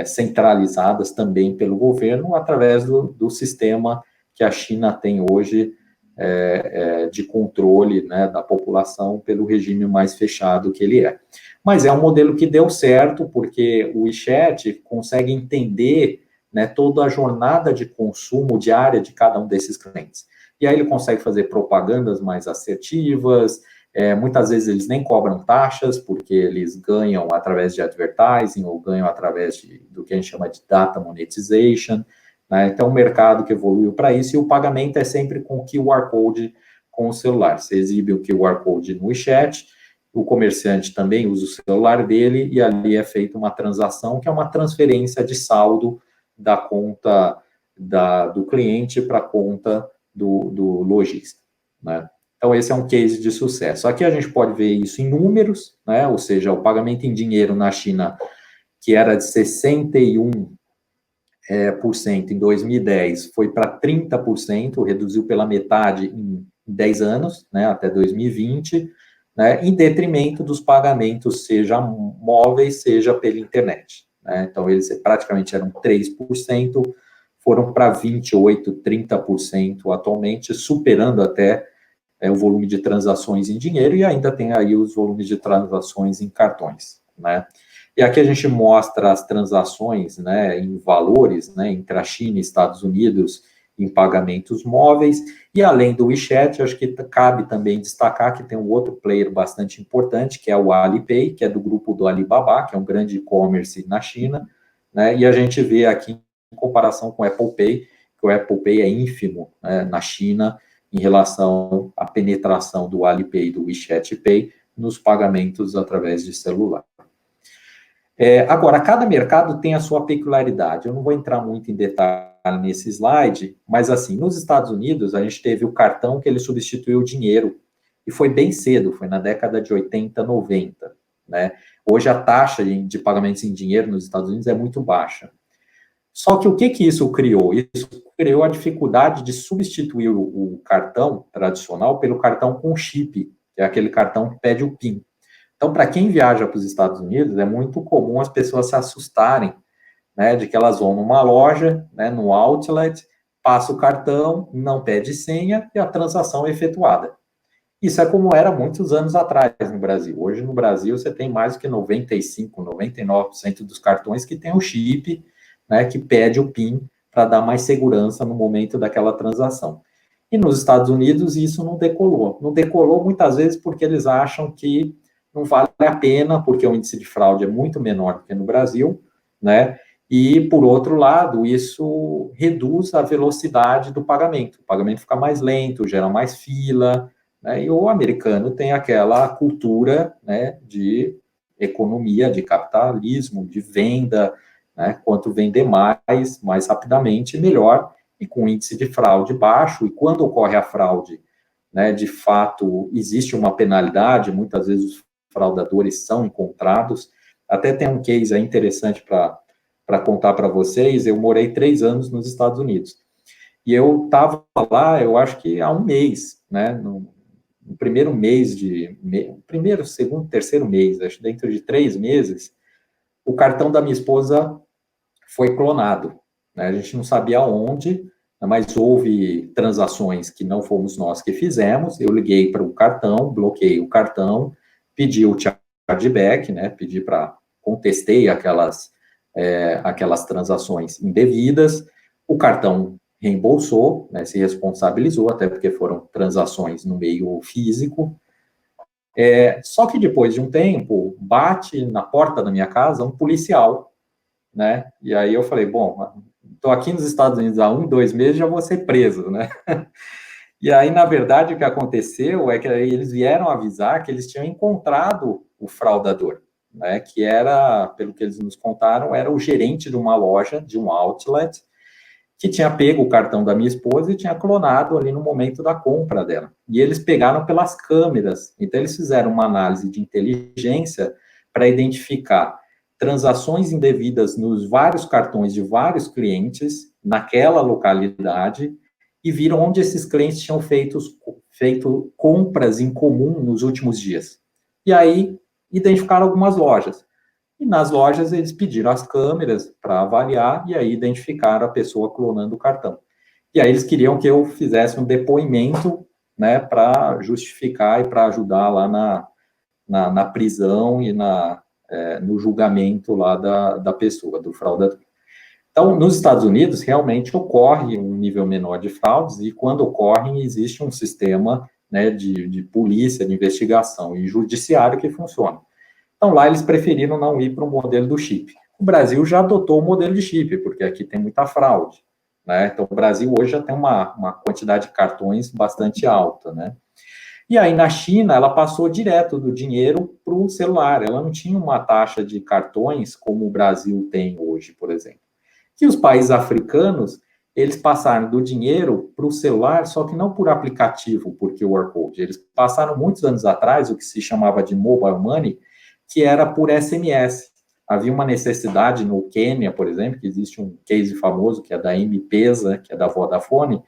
C: centralizadas também pelo governo, através do sistema que a China tem hoje de controle, né, da população pelo regime mais fechado que ele é. Mas é um modelo que deu certo, porque o WeChat consegue entender, né, toda a jornada de consumo diária de cada um desses clientes. E aí ele consegue fazer propagandas mais assertivas, muitas vezes eles nem cobram taxas, porque eles ganham através de advertising, ou ganham através do que a gente chama de data monetization, né? Então, o mercado que evoluiu para isso, e o pagamento é sempre com QR Code com o celular. Você exibe o QR Code no WeChat, o comerciante também usa o celular dele, e ali é feita uma transação, que é uma transferência de saldo da conta do cliente para a conta do lojista, né? Então, esse é um case de sucesso. Aqui a gente pode ver isso em números, né? Ou seja, o pagamento em dinheiro na China, que era de 61% em 2010, foi para 30%, reduziu pela metade em 10 anos, né, até 2020, né, em detrimento dos pagamentos, seja móveis, seja pela internet. Né? Então, eles praticamente eram 3%, foram para 28%, 30% atualmente, superando até o volume de transações em dinheiro, e ainda tem aí os volumes de transações em cartões, né? E aqui a gente mostra as transações, né, em valores, né, entre a China e Estados Unidos em pagamentos móveis, e além do WeChat, acho que cabe também destacar que tem um outro player bastante importante, que é o Alipay, que é do grupo do Alibaba, que é um grande e-commerce na China, né, e a gente vê aqui em comparação com o Apple Pay, que o Apple Pay é ínfimo, né, na China, em relação à penetração do Alipay e do WeChat Pay nos pagamentos através de celular. Agora, cada mercado tem a sua peculiaridade. Eu não vou entrar muito em detalhe nesse slide, mas assim, nos Estados Unidos, a gente teve o cartão que ele substituiu o dinheiro, e foi bem cedo, foi na década de 80, 90, né? Hoje a taxa de pagamentos em dinheiro nos Estados Unidos é muito baixa. Só que o que isso criou? Isso criou a dificuldade de substituir o cartão tradicional pelo cartão com chip, que é aquele cartão que pede o PIN. Então, para quem viaja para os Estados Unidos, é muito comum as pessoas se assustarem, né, de que elas vão numa loja, né, no outlet, passa o cartão, não pede senha e a transação é efetuada. Isso é como era muitos anos atrás no Brasil. Hoje, no Brasil, você tem mais do que 95, 99% dos cartões que tem o chip, né, que pede o PIN para dar mais segurança no momento daquela transação. E nos Estados Unidos, isso não decolou. Não decolou muitas vezes porque eles acham que não vale a pena, porque o índice de fraude é muito menor do que no Brasil, né? E, por outro lado, isso reduz a velocidade do pagamento. O pagamento fica mais lento, gera mais fila, né? E o americano tem aquela cultura, né, de economia, de capitalismo, de venda, né? Quanto vender mais rapidamente, melhor, e com índice de fraude baixo. E quando ocorre a fraude, né, de fato, existe uma penalidade, muitas vezes os fraudadores são encontrados. Até tem um case aí interessante para contar para vocês. Eu morei 3 anos nos Estados Unidos. E eu estava lá, eu acho que há um mês, né? No primeiro mês primeiro, segundo, terceiro mês, acho que dentro de 3 meses, o cartão da minha esposa foi clonado, né? A gente não sabia onde, mas houve transações que não fomos nós que fizemos. Eu liguei para o cartão, bloqueei o cartão, pedi o chargeback, né? Contestei aquelas transações indevidas. O cartão reembolsou, né, se responsabilizou, até porque foram transações no meio físico. Só que depois de um tempo, bate na porta da minha casa um policial, né? E aí eu falei, bom, estou aqui nos Estados Unidos há 1, 2 meses, já vou ser preso, né? E aí, na verdade, o que aconteceu é que eles vieram avisar que eles tinham encontrado o fraudador, né? Que era, pelo que eles nos contaram, era o gerente de uma loja, de um outlet, que tinha pego o cartão da minha esposa e tinha clonado ali no momento da compra dela. E eles pegaram pelas câmeras. Então, eles fizeram uma análise de inteligência para identificar transações indevidas nos vários cartões de vários clientes naquela localidade e viram onde esses clientes tinham feito compras em comum nos últimos dias. E aí, identificaram algumas lojas. E nas lojas eles pediram as câmeras para avaliar e aí identificaram a pessoa clonando o cartão. E aí eles queriam que eu fizesse um depoimento, né, para justificar e para ajudar lá na prisão e no julgamento lá da pessoa, do fraudador. Então, nos Estados Unidos, realmente ocorre um nível menor de fraudes e quando ocorrem, existe um sistema, né, de polícia, de investigação e judiciário que funciona. Então, lá eles preferiram não ir para o modelo do chip. O Brasil já adotou o modelo de chip, porque aqui tem muita fraude, né? Então, o Brasil hoje já tem uma quantidade de cartões bastante alta, né? E aí, na China, ela passou direto do dinheiro para o celular. Ela não tinha uma taxa de cartões como o Brasil tem hoje, por exemplo. E os países africanos, eles passaram do dinheiro para o celular, só que não por aplicativo, por QR Code. Eles passaram muitos anos atrás, o que se chamava de mobile money, que era por SMS. Havia uma necessidade no Quênia, por exemplo, que existe um case famoso, que é da M-Pesa, que é da Vodafone,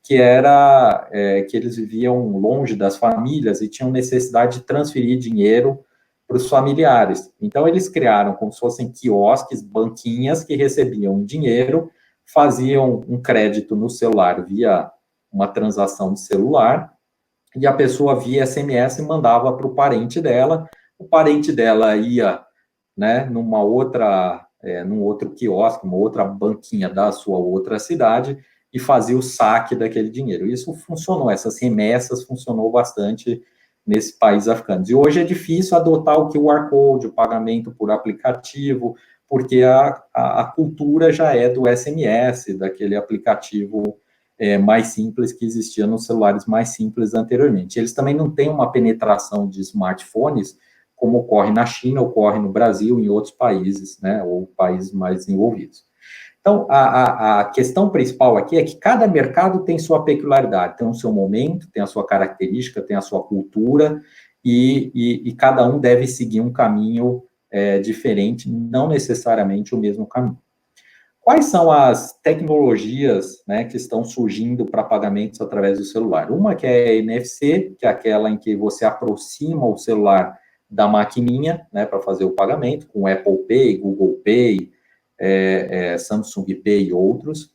C: que era que eles viviam longe das famílias e tinham necessidade de transferir dinheiro para os familiares. Então, eles criaram como se fossem quiosques, banquinhas que recebiam dinheiro, faziam um crédito no celular via uma transação de celular, e a pessoa via SMS e mandava para o parente dela. O parente dela ia, né, num outro quiosque, uma outra banquinha da sua outra cidade e fazia o saque daquele dinheiro. Isso funcionou, essas remessas funcionou bastante nesses países africanos. E hoje é difícil adotar o QR Code, o pagamento por aplicativo, porque a cultura já é do SMS, daquele aplicativo mais simples que existia nos celulares mais simples anteriormente. Eles também não têm uma penetração de smartphones como ocorre na China, ocorre no Brasil, em outros países, né, ou países mais desenvolvidos. Então, a questão principal aqui é que cada mercado tem sua peculiaridade, tem o seu momento, tem a sua característica, tem a sua cultura, e cada um deve seguir um caminho diferente, não necessariamente o mesmo caminho. Quais são as tecnologias, né, que estão surgindo para pagamentos através do celular? Uma que é a NFC, que é aquela em que você aproxima o celular da maquininha, né, para fazer o pagamento, com Apple Pay, Google Pay, Samsung Pay e outros.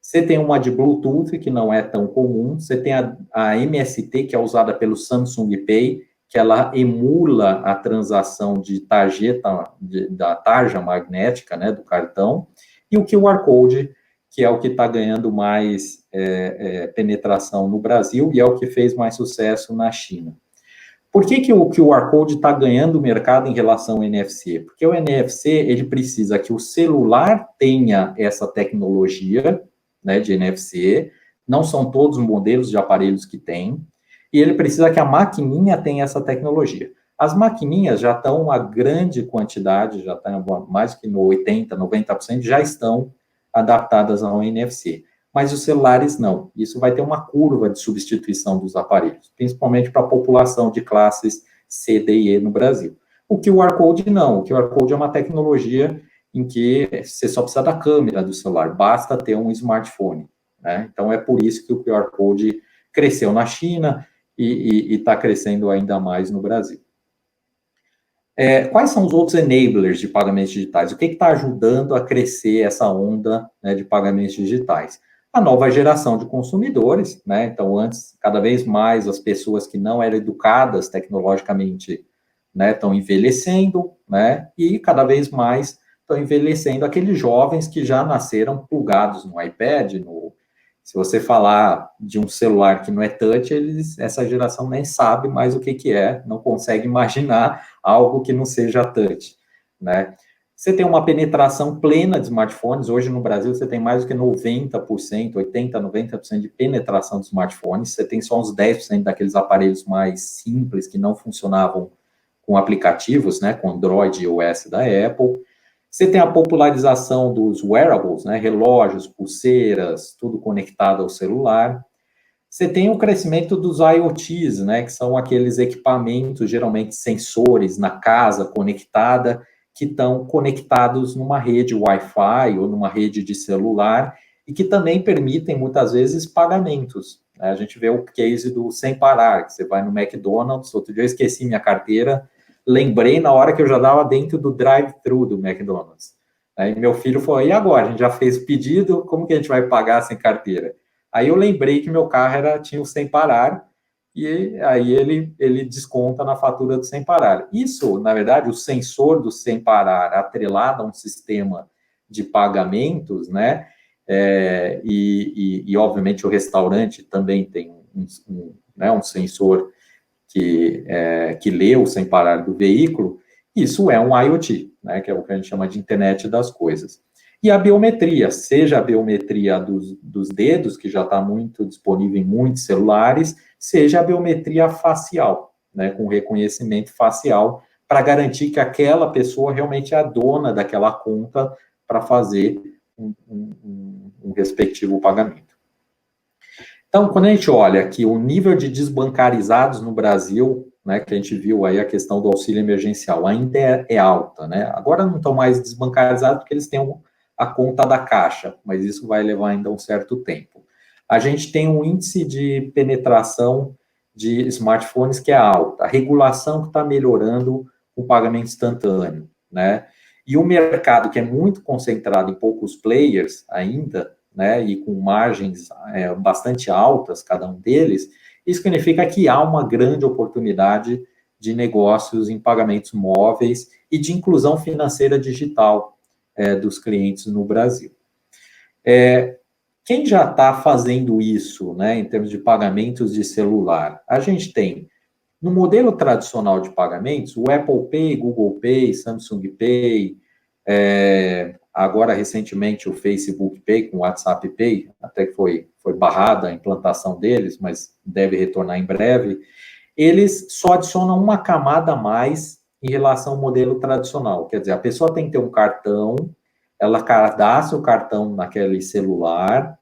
C: Você tem uma de Bluetooth, que não é tão comum. Você tem a MST, que é usada pelo Samsung Pay, que ela emula a transação de tarjeta, da tarja magnética, né, do cartão. E o QR Code, que é o que está ganhando mais penetração no Brasil e é o que fez mais sucesso na China. Por que o QR Code está ganhando mercado em relação ao NFC? Porque o NFC, ele precisa que o celular tenha essa tecnologia, né, de NFC, não são todos os modelos de aparelhos que tem, e ele precisa que a maquininha tenha essa tecnologia. As maquininhas já estão, a grande quantidade, já está mais que no 80%, 90%, já estão adaptadas ao NFC. Mas os celulares não. Isso vai ter uma curva de substituição dos aparelhos, principalmente para a população de classes C, D e E no Brasil. O QR Code não. O QR Code é uma tecnologia em que você só precisa da câmera do celular, basta ter um smartphone, né? Então, é por isso que o QR Code cresceu na China e está crescendo ainda mais no Brasil. Quais são os outros enablers de pagamentos digitais? O que está ajudando a crescer essa onda, né, de pagamentos digitais? A nova geração de consumidores, né? Então, antes, cada vez mais, as pessoas que não eram educadas tecnologicamente, né, estão envelhecendo, né? E cada vez mais estão envelhecendo aqueles jovens que já nasceram plugados no iPad, se você falar de um celular que não é touch, essa geração nem sabe mais o que é, não consegue imaginar algo que não seja touch, né? Você tem uma penetração plena de smartphones, hoje no Brasil você tem mais do que 90%, 80%, 90% de penetração de smartphones, você tem só uns 10% daqueles aparelhos mais simples que não funcionavam com aplicativos, né, com Android e iOS da Apple. Você tem a popularização dos wearables, né, relógios, pulseiras, tudo conectado ao celular. Você tem o crescimento dos IoTs, né, que são aqueles equipamentos, geralmente sensores na casa conectada, que estão conectados numa rede Wi-Fi ou numa rede de celular e que também permitem, muitas vezes, pagamentos. A gente vê o case do Sem Parar, que você vai no McDonald's, outro dia eu esqueci minha carteira, lembrei na hora que eu já estava dentro do drive-thru do McDonald's. Aí meu filho falou, e agora? A gente já fez o pedido, como que a gente vai pagar sem carteira? Aí eu lembrei que meu carro tinha o Sem Parar, e aí ele desconta na fatura do Sem Parar. Isso, na verdade, o sensor do Sem Parar atrelado a um sistema de pagamentos, né? Obviamente o restaurante também tem um sensor que lê o Sem Parar do veículo. Isso é um IoT, né? Que é o que a gente chama de internet das coisas. E a biometria, seja a biometria dos dedos, que já está muito disponível em muitos celulares, seja a biometria facial, né, com reconhecimento facial, para garantir que aquela pessoa realmente é a dona daquela conta para fazer um respectivo pagamento. Então, quando a gente olha que o nível de desbancarizados no Brasil, né, que a gente viu aí a questão do auxílio emergencial, ainda é alta, né? Agora não estão mais desbancarizados porque eles têm a conta da Caixa, mas isso vai levar ainda um certo tempo. A gente tem um índice de penetração de smartphones que é alta, a regulação que está melhorando o pagamento instantâneo, né? E o mercado que é muito concentrado em poucos players ainda, né, e com margens bastante altas, cada um deles, isso significa que há uma grande oportunidade de negócios em pagamentos móveis e de inclusão financeira digital dos clientes no Brasil. Quem já está fazendo isso, né, em termos de pagamentos de celular? A gente tem, no modelo tradicional de pagamentos, o Apple Pay, Google Pay, Samsung Pay, agora recentemente o Facebook Pay com o WhatsApp Pay, até que foi barrada a implantação deles, mas deve retornar em breve. Eles só adicionam uma camada a mais em relação ao modelo tradicional. Quer dizer, a pessoa tem que ter um cartão, ela cadastra o cartão naquele celular,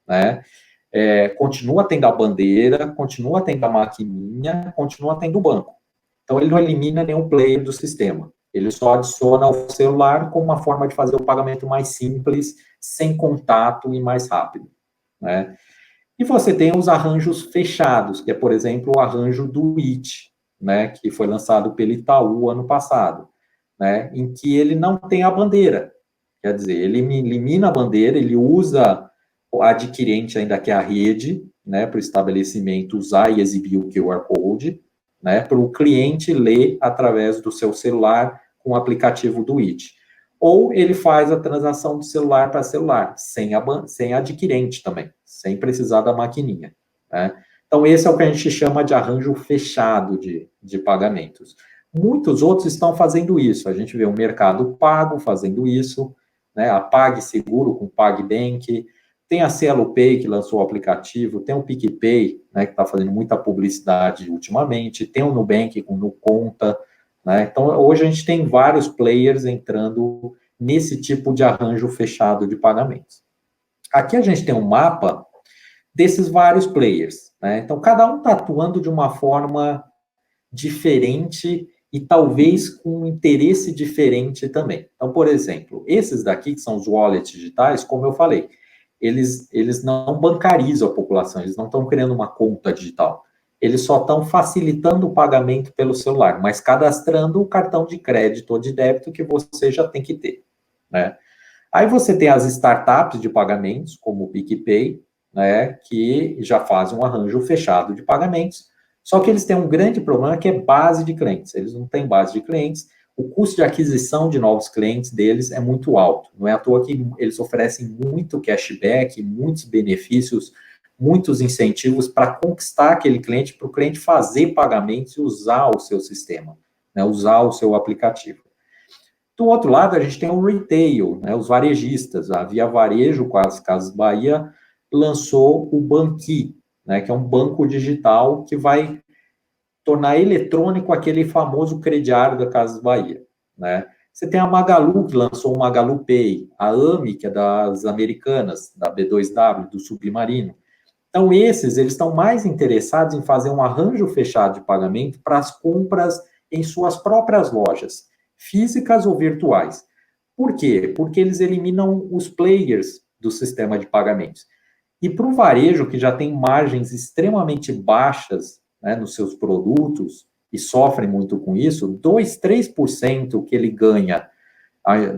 C: né? Continua tendo a bandeira, continua tendo a maquininha, continua tendo o banco. Então, ele não elimina nenhum player do sistema. Ele só adiciona o celular como uma forma de fazer o pagamento mais simples, sem contato e mais rápido, né? E você tem os arranjos fechados, que é, por exemplo, o arranjo do IT, né, que foi lançado pelo Itaú ano passado, né, em que ele não tem a bandeira. Quer dizer, ele elimina a bandeira, ele usa o adquirente ainda quer a rede, né, para o estabelecimento usar e exibir o QR Code, né, para o cliente ler através do seu celular com o aplicativo do IT. Ou ele faz a transação de celular para celular, sem adquirente também, sem precisar da maquininha, né? Então, esse é o que a gente chama de arranjo fechado de pagamentos. Muitos outros estão fazendo isso. A gente vê o Mercado Pago fazendo isso, né? A PagSeguro com PagBank, tem a Cielo Pay, que lançou o aplicativo, tem o PicPay, né, que está fazendo muita publicidade ultimamente, tem o Nubank com o Nuconta, né? Então, hoje a gente tem vários players entrando nesse tipo de arranjo fechado de pagamentos. Aqui a gente tem um mapa desses vários players, né? Então, cada um está atuando de uma forma diferente e talvez com um interesse diferente também. Então, por exemplo, esses daqui, que são os wallets digitais, como eu falei, eles não bancarizam a população, eles não estão criando uma conta digital. Eles só estão facilitando o pagamento pelo celular, mas cadastrando o cartão de crédito ou de débito que você já tem que ter, né? Aí você tem as startups de pagamentos, como o PicPay, né, que já fazem um arranjo fechado de pagamentos, só que eles têm um grande problema que é base de clientes. Eles não têm base de clientes, o custo de aquisição de novos clientes deles é muito alto. Não é à toa que eles oferecem muito cashback, muitos benefícios, muitos incentivos para conquistar aquele cliente, para o cliente fazer pagamentos e usar o seu sistema, né, usar o seu aplicativo. Do outro lado, a gente tem o retail, né, os varejistas. A Via Varejo, com as Casas Bahia, lançou o Banqui, né, que é um banco digital que vai tornar eletrônico aquele famoso crediário da Casas Bahia, né? Você tem a Magalu, que lançou o Magalu Pay, a AMI, que é das Americanas, da B2W, do Submarino. Então, eles estão mais interessados em fazer um arranjo fechado de pagamento para as compras em suas próprias lojas, físicas ou virtuais. Por quê? Porque eles eliminam os players do sistema de pagamentos. E para o varejo, que já tem margens extremamente baixas, né, nos seus produtos, e sofrem muito com isso, 2, 3% que ele ganha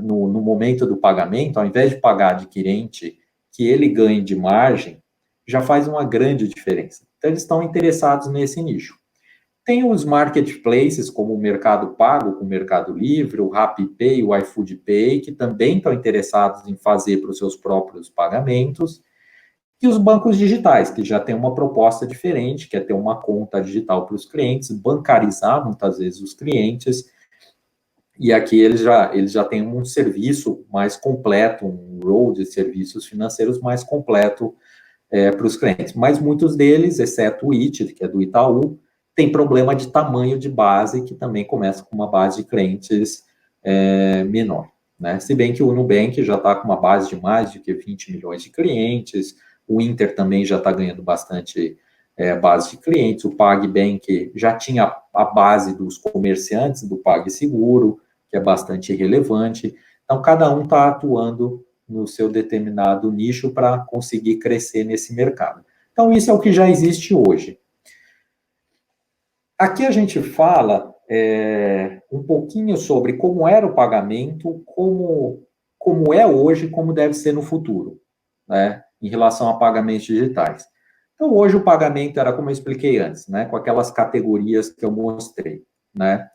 C: no momento do pagamento, ao invés de pagar adquirente, que ele ganhe de margem, já faz uma grande diferença. Então, eles estão interessados nesse nicho. Tem os marketplaces, como o Mercado Pago, com o Mercado Livre, o RappiPay, o iFood Pay, que também estão interessados em fazer para os seus próprios pagamentos. E os bancos digitais, que já tem uma proposta diferente, que é ter uma conta digital para os clientes, bancarizar muitas vezes os clientes, e aqui eles já têm um serviço mais completo, um rol de serviços financeiros mais completo para os clientes. Mas muitos deles, exceto o IT, que é do Itaú, tem problema de tamanho de base, que também começa com uma base de clientes menor, né? Se bem que o Nubank já está com uma base de mais de 20 milhões de clientes, o Inter também já está ganhando bastante base de clientes, o PagBank já tinha a base dos comerciantes do PagSeguro, que é bastante relevante. Então, cada um está atuando no seu determinado nicho para conseguir crescer nesse mercado. Então, isso é o que já existe hoje. Aqui a gente fala um pouquinho sobre como era o pagamento, como é hoje, como deve ser no futuro, né, em relação a pagamentos digitais. Então, hoje o pagamento era, como eu expliquei antes, né, com aquelas categorias que eu mostrei, né.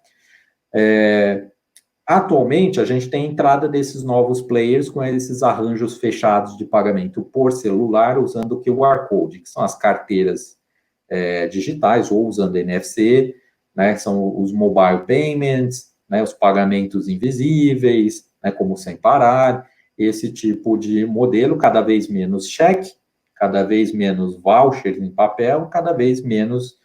C: Atualmente, a gente tem a entrada desses novos players com esses arranjos fechados de pagamento por celular, usando o QR Code, que são as carteiras digitais, ou usando NFC, né, são os mobile payments, né, os pagamentos invisíveis, né, como sem parar, esse tipo de modelo, cada vez menos cheque, cada vez menos vouchers em papel, cada vez menos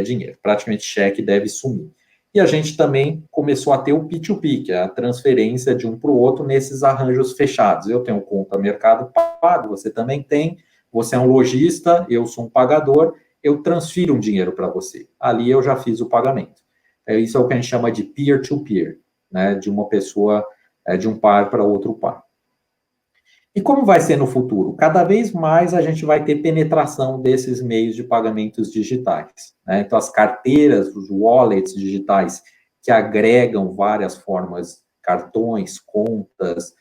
C: dinheiro. Praticamente cheque deve sumir. E a gente também começou a ter o P2P, que é a transferência de um para o outro nesses arranjos fechados. Eu tenho conta Mercado Pago, você também tem, você é um lojista, eu sou um pagador, eu transfiro um dinheiro para você. Ali eu já fiz o pagamento. Isso é o que a gente chama de peer-to-peer, né, de uma pessoa, de um par para outro par. E como vai ser no futuro? Cada vez mais a gente vai ter penetração desses meios de pagamentos digitais, né? Então, as carteiras, os wallets digitais, que agregam várias formas, cartões, contas,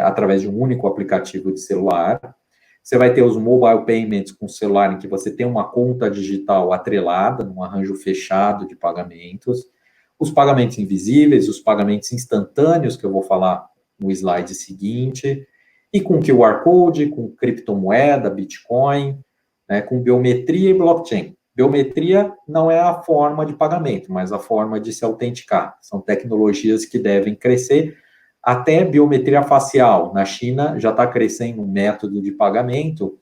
C: através de um único aplicativo de celular. Você vai ter os mobile payments com celular, em que você tem uma conta digital atrelada, num arranjo fechado de pagamentos. Os pagamentos invisíveis, os pagamentos instantâneos, que eu vou falar no slide seguinte, e com QR Code, com criptomoeda, Bitcoin, né, com biometria e blockchain. Biometria não é a forma de pagamento, mas a forma de se autenticar. São tecnologias que devem crescer. Até biometria facial. Na China já está crescendo um método de pagamento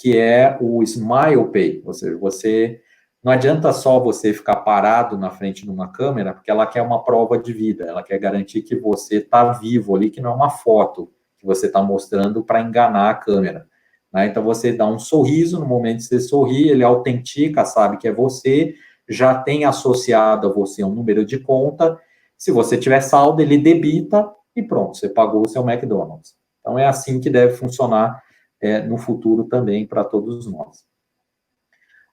C: que é o Smile Pay, ou seja, não adianta só você ficar parado na frente de uma câmera, porque ela quer uma prova de vida, ela quer garantir que você está vivo ali, que não é uma foto que você está mostrando para enganar a câmera. Né? Então, você dá um sorriso, no momento que você sorri, ele autentica, sabe que é você, já tem associado a você um número de conta, se você tiver saldo, ele debita e pronto, você pagou o seu McDonald's. Então, é assim que deve funcionar no futuro também para todos nós.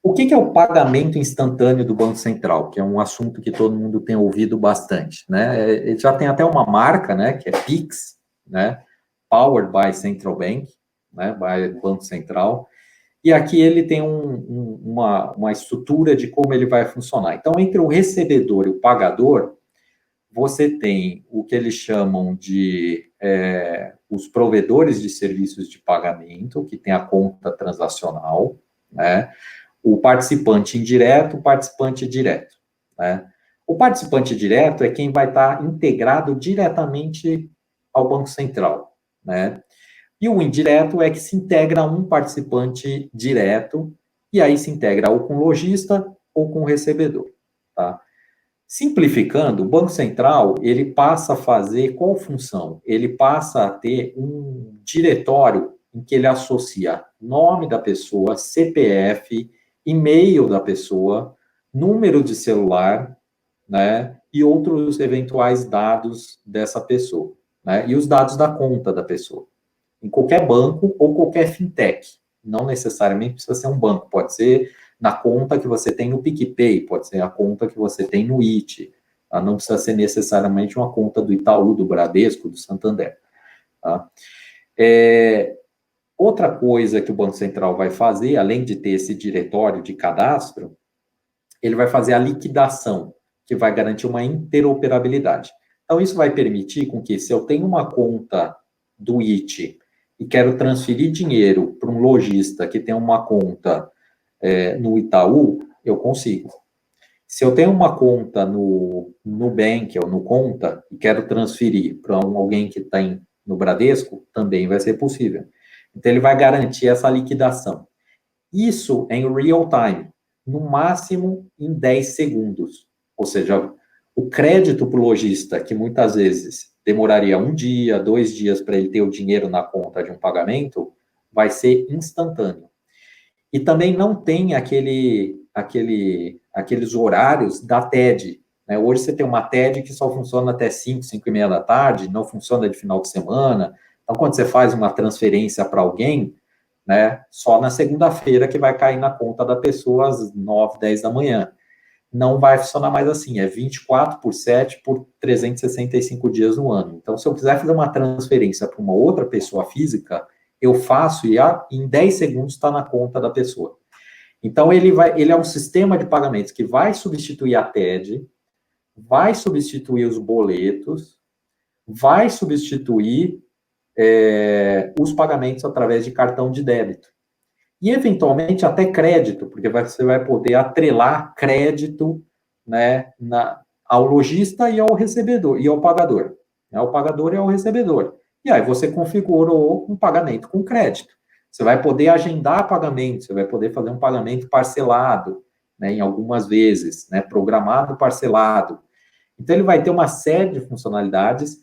C: O que é o pagamento instantâneo do Banco Central? Que é um assunto que todo mundo tem ouvido bastante, né? Ele já tem até uma marca, né, que é Pix, né, Powered by Central Bank, né, by Banco Central, e aqui ele tem uma estrutura de como ele vai funcionar. Então, entre o recebedor e o pagador, você tem o que eles chamam de os provedores de serviços de pagamento, que tem a conta transacional, né, o participante indireto, o participante direto, né. O participante direto é quem vai estar integrado diretamente ao Banco Central, né. E o indireto é que se integra a um participante direto, e aí se integra ou com o lojista ou com o recebedor, tá? Simplificando, o Banco Central, ele passa a fazer qual função? Ele passa a ter um diretório em que ele associa nome da pessoa, CPF, e-mail da pessoa, número de celular, né, e outros eventuais dados dessa pessoa, né, e os dados da conta da pessoa. Em qualquer banco ou qualquer fintech. Não necessariamente precisa ser um banco, pode ser na conta que você tem no PicPay, pode ser a conta que você tem no IT, tá? Não precisa ser necessariamente uma conta do Itaú, do Bradesco, do Santander. Tá? Outra coisa que o Banco Central vai fazer, além de ter esse diretório de cadastro, ele vai fazer a liquidação, que vai garantir uma interoperabilidade. Então, isso vai permitir com que, se eu tenho uma conta do IT e quero transferir dinheiro para um lojista que tem uma conta no Itaú, eu consigo. Se eu tenho uma conta no Nubank ou no Conta e quero transferir para alguém que tem no Bradesco, também vai ser possível. Então, ele vai garantir essa liquidação. Isso em real time, no máximo em 10 segundos. Ou seja, o crédito para o lojista, que muitas vezes demoraria 1 dia, 2 dias para ele ter o dinheiro na conta de um pagamento, vai ser instantâneo. E também não tem aqueles horários da TED. Né? Hoje você tem uma TED que só funciona até 5, 5 e meia da tarde, não funciona de final de semana. Então, quando você faz uma transferência para alguém, né, só na segunda-feira que vai cair na conta da pessoa às 9, 10 da manhã. Não vai funcionar mais assim, é 24/7 por 365 dias no ano. Então, se eu quiser fazer uma transferência para uma outra pessoa física, eu faço e em 10 segundos está na conta da pessoa. Então, ele é um sistema de pagamentos que vai substituir a TED, vai substituir os boletos, vai substituir os pagamentos através de cartão de débito. E, eventualmente, até crédito, porque você vai poder atrelar crédito, né, ao lojista e ao recebedor, e ao pagador. Ao pagador e ao recebedor. E aí você configurou um pagamento com crédito. Você vai poder agendar pagamento, você vai poder fazer um pagamento parcelado, né, em algumas vezes, né, programado parcelado. Então, ele vai ter uma série de funcionalidades,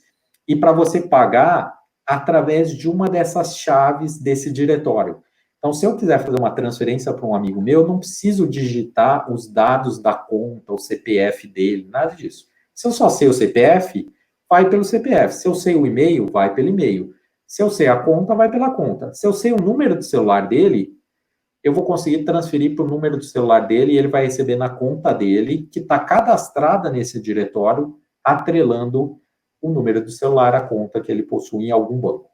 C: e para você pagar através de uma dessas chaves desse diretório. Então, se eu quiser fazer uma transferência para um amigo meu, eu não preciso digitar os dados da conta, o CPF dele, nada disso. Se eu só sei o CPF, vai pelo CPF. Se eu sei o e-mail, vai pelo e-mail. Se eu sei a conta, vai pela conta. Se eu sei o número do celular dele, eu vou conseguir transferir para o número do celular dele e ele vai receber na conta dele, que está cadastrada nesse diretório, atrelando o número do celular à conta que ele possui em algum banco.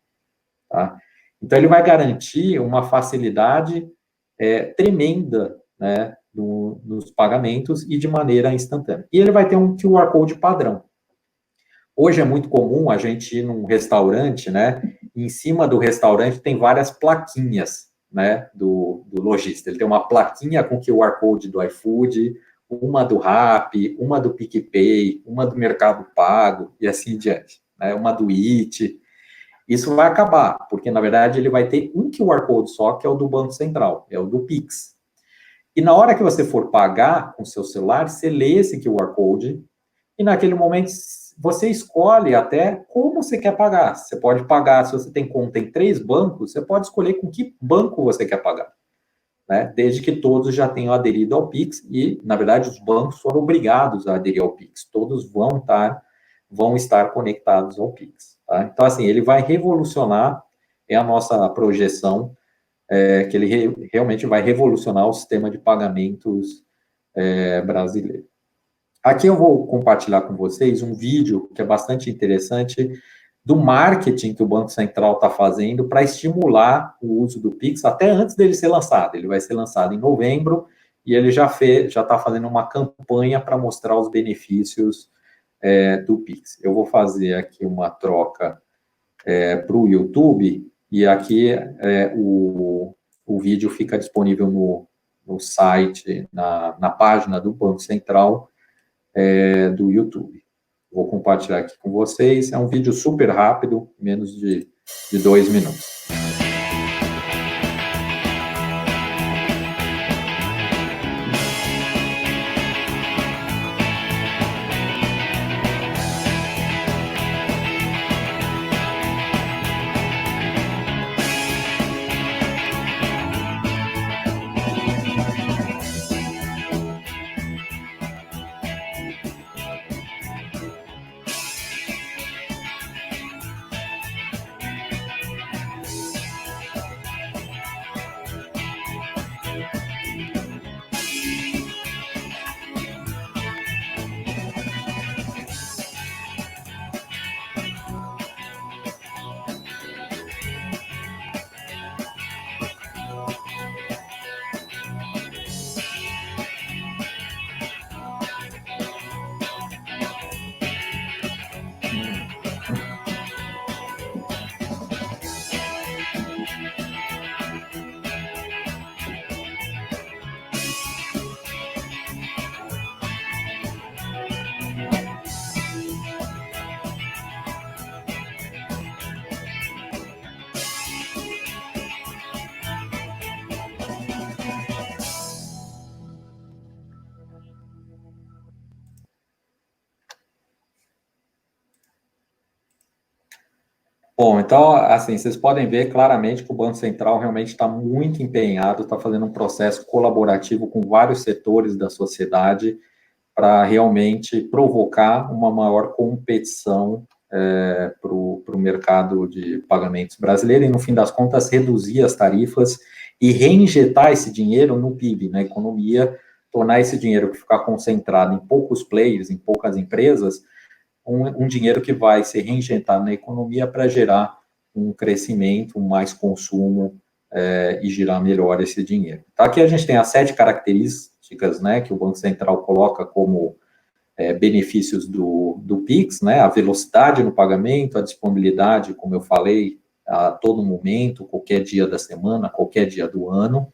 C: Tá? Então, ele vai garantir uma facilidade tremenda, né, nos pagamentos e de maneira instantânea. E ele vai ter um QR Code padrão. Hoje é muito comum a gente ir num restaurante, né, e em cima do restaurante tem várias plaquinhas, né, do lojista. Ele tem uma plaquinha com QR Code do iFood, uma do Rappi, uma do PicPay, uma do Mercado Pago e assim em diante, né, uma do Eat. Isso vai acabar, porque, na verdade, ele vai ter um QR Code só, que é o do Banco Central, é o do Pix. E na hora que você for pagar com o seu celular, você lê esse QR Code e, naquele momento, você escolhe até como você quer pagar. Você pode pagar, se você tem conta em 3 bancos, você pode escolher com que banco você quer pagar, né? Desde que todos já tenham aderido ao Pix e, na verdade, os bancos foram obrigados a aderir ao Pix. Todos vão estar conectados ao Pix. Tá? Então, assim, ele vai revolucionar, é a nossa projeção, que ele realmente vai revolucionar o sistema de pagamentos brasileiro. Aqui eu vou compartilhar com vocês um vídeo que é bastante interessante do marketing que o Banco Central está fazendo para estimular o uso do Pix até antes dele ser lançado. Ele vai ser lançado em novembro e ele já está fazendo uma campanha para mostrar os benefícios do Pix. Eu vou fazer aqui uma troca para o YouTube e aqui o vídeo fica disponível no site, na página do Banco Central do YouTube. Vou compartilhar aqui com vocês. É um vídeo super rápido, menos de 2 minutos. Bom, então, assim, vocês podem ver claramente que o Banco Central realmente está muito empenhado, está fazendo um processo colaborativo com vários setores da sociedade para realmente provocar uma maior competição para o mercado de pagamentos brasileiro e, no fim das contas, reduzir as tarifas e reinjetar esse dinheiro no PIB, na economia, tornar esse dinheiro que ficar concentrado em poucos players, em poucas empresas, um dinheiro que vai ser reinjetado na economia para gerar um crescimento, um mais consumo e girar melhor esse dinheiro. Então, aqui a gente tem as 7 características, né, que o Banco Central coloca como benefícios do PIX, né, a velocidade no pagamento, a disponibilidade, como eu falei, a todo momento, qualquer dia da semana, qualquer dia do ano,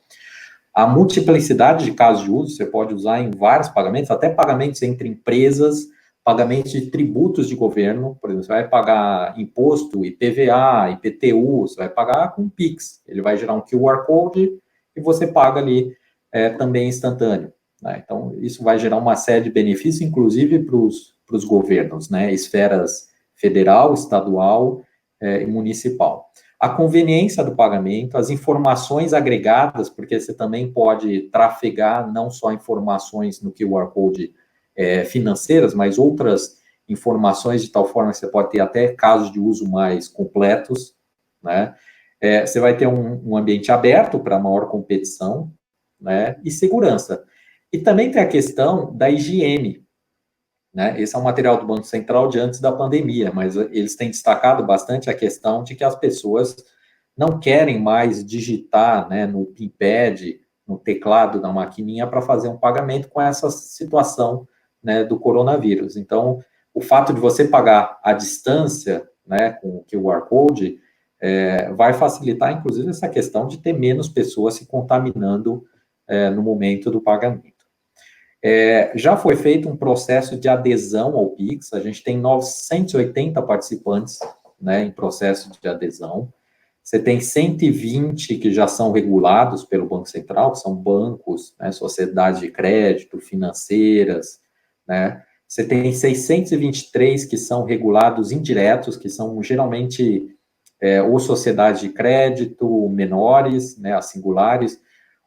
C: a multiplicidade de casos de uso, você pode usar em vários pagamentos, até pagamentos entre empresas, pagamentos de tributos de governo, por exemplo, você vai pagar imposto, IPVA, IPTU, você vai pagar com Pix, ele vai gerar um QR Code e você paga ali também instantâneo, né? Então, isso vai gerar uma série de benefícios, inclusive para os governos, né? Esferas federal, estadual e municipal. A conveniência do pagamento, as informações agregadas, porque você também pode trafegar não só informações no QR Code financeiras, mas outras informações de tal forma que você pode ter até casos de uso mais completos, né? Você vai ter um ambiente aberto para maior competição, né? E segurança. E também tem a questão da higiene, né? Esse é um material do Banco Central de antes da pandemia, mas eles têm destacado bastante a questão de que as pessoas não querem mais digitar, né, no pinpad, no teclado da maquininha para fazer um pagamento com essa situação, né, do coronavírus. Então, o fato de você pagar à distância, né, com o QR Code, vai facilitar, inclusive, essa questão de ter menos pessoas se contaminando no momento do pagamento. Já foi feito um processo de adesão ao Pix, a gente tem 980 participantes, né, em processo de adesão. Você tem 120 que já são regulados pelo Banco Central, que são bancos, né, sociedades de crédito, financeiras, né? Você tem 623 que são regulados indiretos, que são geralmente ou sociedades de crédito menores, né, as singulares,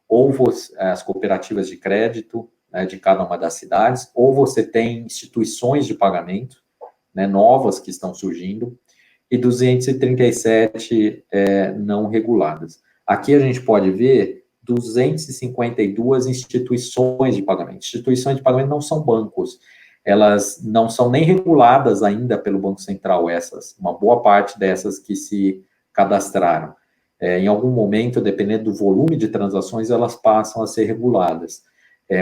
C: ou as cooperativas de crédito, né, de cada uma das cidades, ou você tem instituições de pagamento, né, novas que estão surgindo, e 237 não reguladas. Aqui a gente pode ver 252 instituições de pagamento. Instituições de pagamento não são bancos, elas não são nem reguladas ainda pelo Banco Central, uma boa parte dessas que se cadastraram. Em algum momento, dependendo do volume de transações, elas passam a ser reguladas.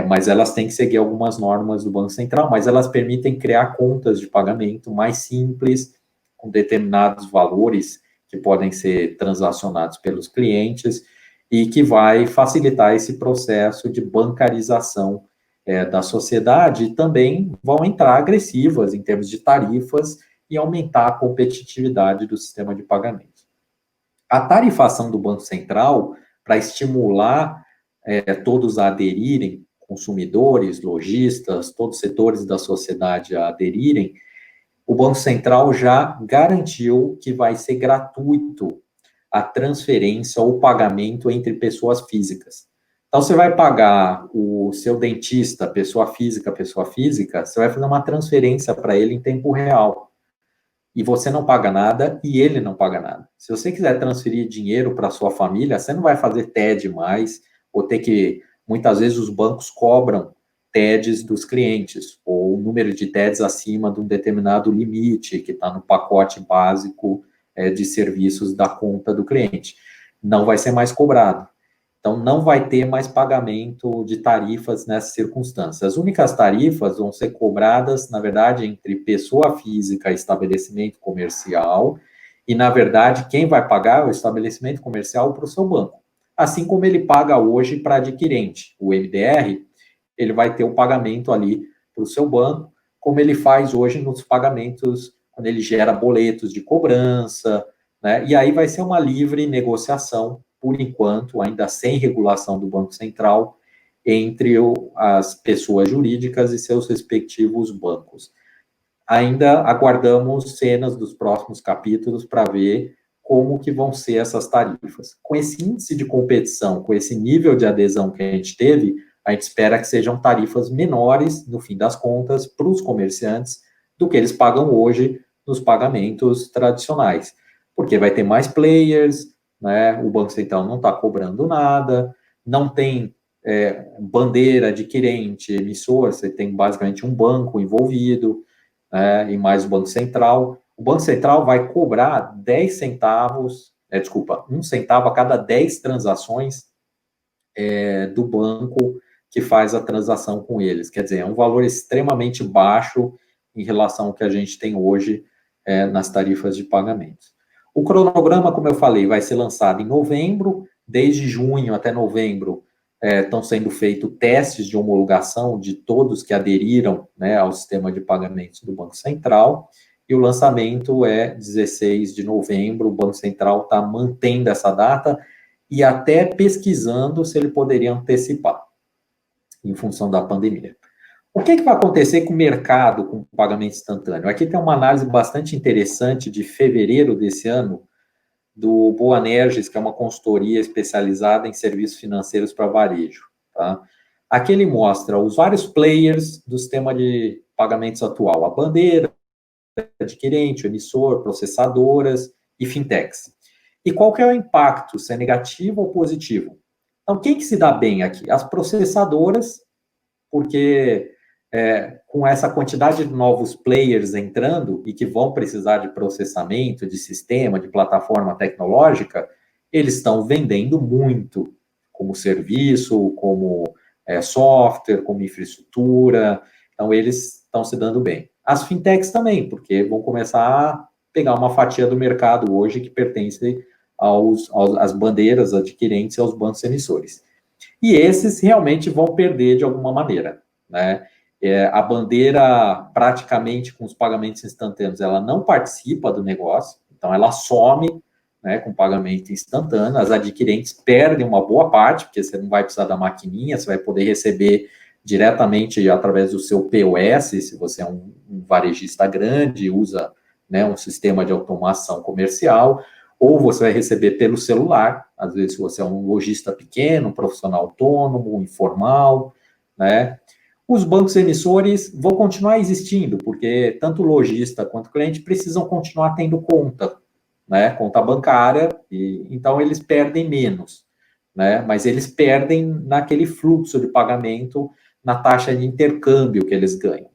C: Mas elas têm que seguir algumas normas do Banco Central, mas elas permitem criar contas de pagamento mais simples, com determinados valores que podem ser transacionados pelos clientes e que vai facilitar esse processo de bancarização da sociedade, e também vão entrar agressivas em termos de tarifas e aumentar a competitividade do sistema de pagamento. A tarifação do Banco Central, para estimular todos a aderirem, consumidores, lojistas, todos os setores da sociedade a aderirem, o Banco Central já garantiu que vai ser gratuito a transferência ou pagamento entre pessoas físicas. Então, você vai pagar o seu dentista, pessoa física, você vai fazer uma transferência para ele em tempo real. E você não paga nada e ele não paga nada. Se você quiser transferir dinheiro para sua família, você não vai fazer TED mais, ou ter que, muitas vezes, os bancos cobram TEDs dos clientes, ou o número de TEDs acima de um determinado limite, que está no pacote básico de serviços da conta do cliente. Não vai ser mais cobrado. Então, não vai ter mais pagamento de tarifas nessas circunstâncias. As únicas tarifas vão ser cobradas, na verdade, entre pessoa física e estabelecimento comercial, e, na verdade, quem vai pagar é o estabelecimento comercial para o seu banco. Assim como ele paga hoje para adquirente. O MDR, ele vai ter o pagamento ali para o seu banco, como ele faz hoje nos pagamentos, quando ele gera boletos de cobrança, né? E aí vai ser uma livre negociação, por enquanto, ainda sem regulação do Banco Central, entre as pessoas jurídicas e seus respectivos bancos. Ainda aguardamos cenas dos próximos capítulos para ver como que vão ser essas tarifas. Com esse índice de competição, com esse nível de adesão que a gente teve, a gente espera que sejam tarifas menores, no fim das contas, para os comerciantes, do que eles pagam hoje nos pagamentos tradicionais. Porque vai ter mais players, né? O Banco Central não está cobrando nada, não tem bandeira adquirente, emissor, você tem basicamente um banco envolvido, e mais o Banco Central. O Banco Central vai cobrar 10 centavos, 1 centavo a cada 10 transações do banco que faz a transação com eles. Quer dizer, é um valor extremamente baixo em relação ao que a gente tem hoje nas tarifas de pagamento. O cronograma, como eu falei, vai ser lançado em novembro. Desde junho até novembro estão sendo feitos testes de homologação de todos que aderiram, né, ao sistema de pagamentos do Banco Central, e o lançamento é 16 de novembro. O Banco Central está mantendo essa data e até pesquisando se ele poderia antecipar, em função da pandemia. O que vai acontecer com o mercado com pagamento instantâneo? Aqui tem uma análise bastante interessante de fevereiro desse ano, do Boanerges, que é uma consultoria especializada em serviços financeiros para varejo. Tá? Aqui ele mostra os vários players do sistema de pagamentos atual, a bandeira, adquirente, o emissor, processadoras e fintechs. E qual que é o impacto, se é negativo ou positivo? Então, quem que se dá bem aqui? As processadoras, porque com essa quantidade de novos players entrando e que vão precisar de processamento, de sistema, de plataforma tecnológica, eles estão vendendo muito como serviço, como software, como infraestrutura, então eles estão se dando bem. As fintechs também, porque vão começar a pegar uma fatia do mercado hoje que pertence às bandeiras adquirentes e aos bancos emissores. E esses realmente vão perder de alguma maneira, né? A bandeira, praticamente, com os pagamentos instantâneos, ela não participa do negócio, então ela some, né, com pagamento instantâneo, as adquirentes perdem uma boa parte, porque você não vai precisar da maquininha, você vai poder receber diretamente através do seu POS, se você é um varejista grande, usa, né, um sistema de automação comercial, ou você vai receber pelo celular, às vezes você é um lojista pequeno, um profissional autônomo, informal, né? Os bancos emissores vão continuar existindo, porque tanto o lojista quanto o cliente precisam continuar tendo conta, né? Conta bancária, e então eles perdem menos, né? Mas eles perdem naquele fluxo de pagamento, na taxa de intercâmbio que eles ganham,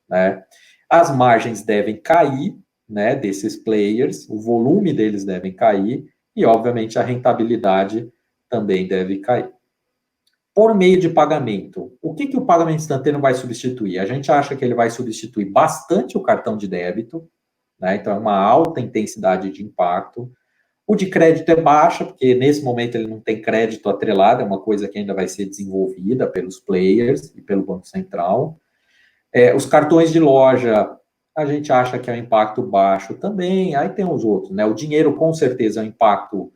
C: né? As margens devem cair, né, desses players, o volume deles devem cair e, obviamente, a rentabilidade também deve cair. Por meio de pagamento, o que o pagamento instantâneo vai substituir? A gente acha que ele vai substituir bastante o cartão de débito, né, então é uma alta intensidade de impacto. O de crédito é baixa, porque nesse momento ele não tem crédito atrelado, é uma coisa que ainda vai ser desenvolvida pelos players e pelo Banco Central. Os cartões de loja, a gente acha que é um impacto baixo também, aí tem os outros, né? O dinheiro, com certeza, é um impacto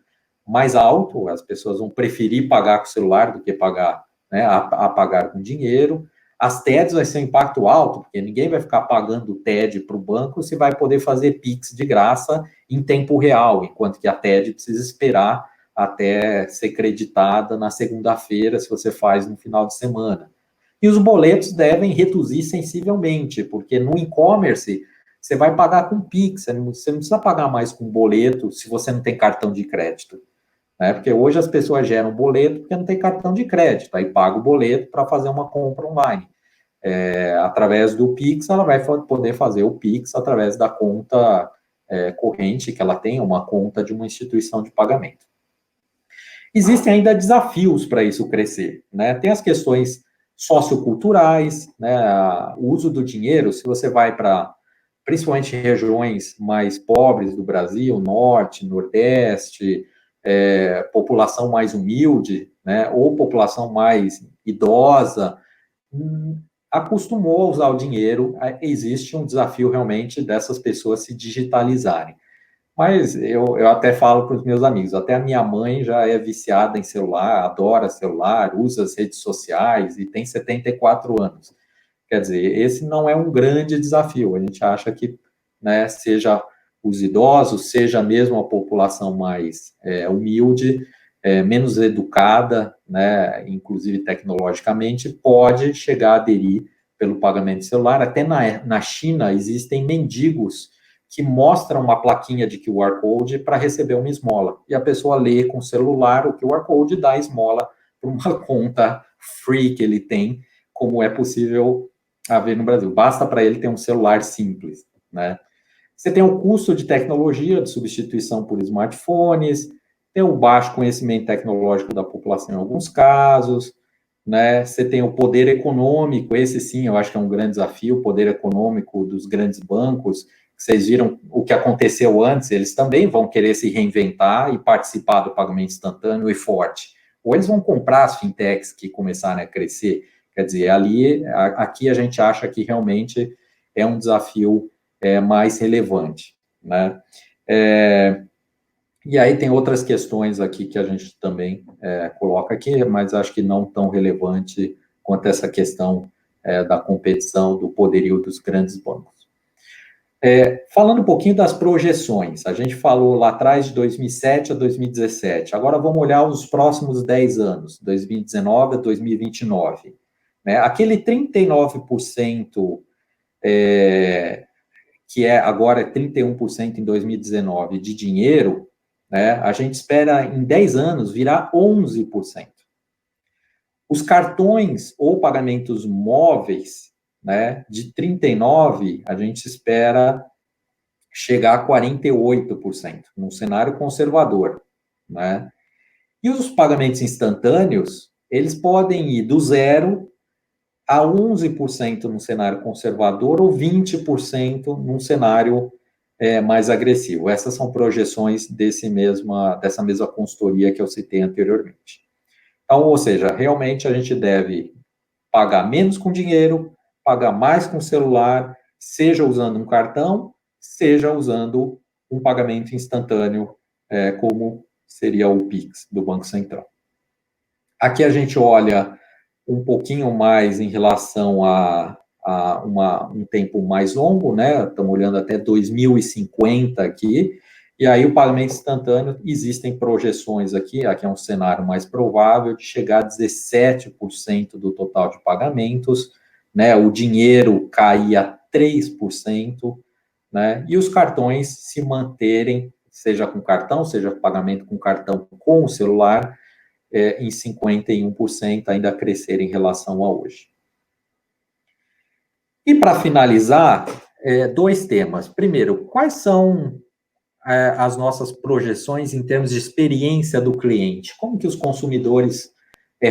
C: mais alto, as pessoas vão preferir pagar com o celular do que pagar, né, a pagar com dinheiro. As TEDs vai ser um impacto alto, porque ninguém vai ficar pagando TED para o banco se vai poder fazer PIX de graça em tempo real, enquanto que a TED precisa esperar até ser creditada na segunda-feira, se você faz no final de semana. E os boletos devem reduzir sensivelmente, porque no e-commerce você vai pagar com PIX, você não precisa pagar mais com boleto se você não tem cartão de crédito, né? Porque hoje as pessoas geram boleto porque não tem cartão de crédito, aí paga o boleto para fazer uma compra online. Através do PIX, ela vai poder fazer o PIX através da conta corrente que ela tem, uma conta de uma instituição de pagamento. Existem ainda desafios para isso crescer, né? Tem as questões socioculturais, né? O uso do dinheiro, se você vai para, principalmente regiões mais pobres do Brasil, norte, nordeste, população mais humilde, né? Ou população mais idosa, acostumou a usar o dinheiro, existe um desafio realmente dessas pessoas se digitalizarem. Mas eu até falo para os meus amigos, até a minha mãe já é viciada em celular, adora celular, usa as redes sociais e tem 74 anos. Quer dizer, esse não é um grande desafio. A gente acha que, né, seja os idosos, seja mesmo a população mais humilde, menos educada, né, inclusive tecnologicamente, pode chegar a aderir pelo pagamento celular. Até na China existem mendigos que mostram uma plaquinha de QR Code para receber uma esmola. E a pessoa lê com o celular o QR Code e dá a esmola para uma conta free que ele tem, como é possível haver no Brasil. Basta para ele ter um celular simples, né? Você tem o custo de tecnologia, de substituição por smartphones, tem o baixo conhecimento tecnológico da população em alguns casos, né? Você tem o poder econômico, esse sim, eu acho que é um grande desafio, o poder econômico dos grandes bancos. Vocês viram o que aconteceu antes, eles também vão querer se reinventar e participar do pagamento instantâneo e forte. Ou eles vão comprar as fintechs que começarem a crescer. Quer dizer, aqui a gente acha que realmente é um desafio mais relevante, né? E aí tem outras questões aqui que a gente também coloca aqui, mas acho que não tão relevante quanto essa questão da competição, do poderio dos grandes bancos. Falando um pouquinho das projeções, a gente falou lá atrás de 2007 a 2017, agora vamos olhar os próximos 10 anos, 2019 a 2029. Né? Aquele 39%, que agora é 31% em 2019 de dinheiro, né? A gente espera em 10 anos virar 11%. Os cartões ou pagamentos móveis, né, de 39%, a gente espera chegar a 48%, num cenário conservador. né? E os pagamentos instantâneos, eles podem ir do 0 a 11% num cenário conservador ou 20% num cenário mais agressivo. Essas são projeções dessa mesma consultoria que eu citei anteriormente. Então, ou seja, realmente a gente deve pagar menos com dinheiro, pagar mais com celular, seja usando um cartão, seja usando um pagamento instantâneo, como seria o Pix do Banco Central. Aqui a gente olha um pouquinho mais em relação a um tempo mais longo, né? Estamos olhando até 2050 aqui, e aí o pagamento instantâneo, existem projeções aqui é um cenário mais provável de chegar a 17% do total de pagamentos, né? O dinheiro cair a 3%, né? E os cartões se manterem, seja com cartão, seja pagamento com cartão com o celular, em 51%, ainda crescer em relação a hoje. E para finalizar, 2 temas. Primeiro, quais são as nossas projeções em termos de experiência do cliente? Como que os consumidores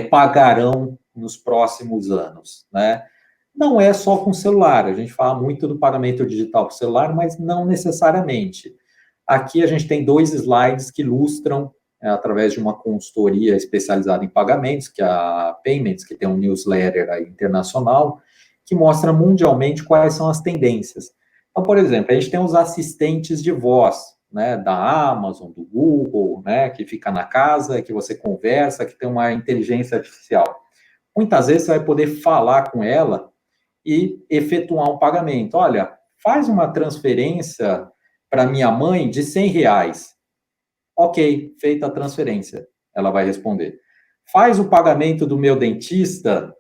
C: pagarão nos próximos anos, né? Não é só com celular, a gente fala muito do pagamento digital com celular, mas não necessariamente. Aqui a gente tem 2 slides que ilustram, através de uma consultoria especializada em pagamentos, que é a Payments, que tem um newsletter aí internacional, que mostra mundialmente quais são as tendências. Então, por exemplo, a gente tem os assistentes de voz, né, da Amazon, do Google, né, que fica na casa, que você conversa, que tem uma inteligência artificial. Muitas vezes você vai poder falar com ela e efetuar um pagamento. Olha, faz uma transferência para minha mãe de R$100. Ok, feita a transferência, ela vai responder. Faz o pagamento do meu dentista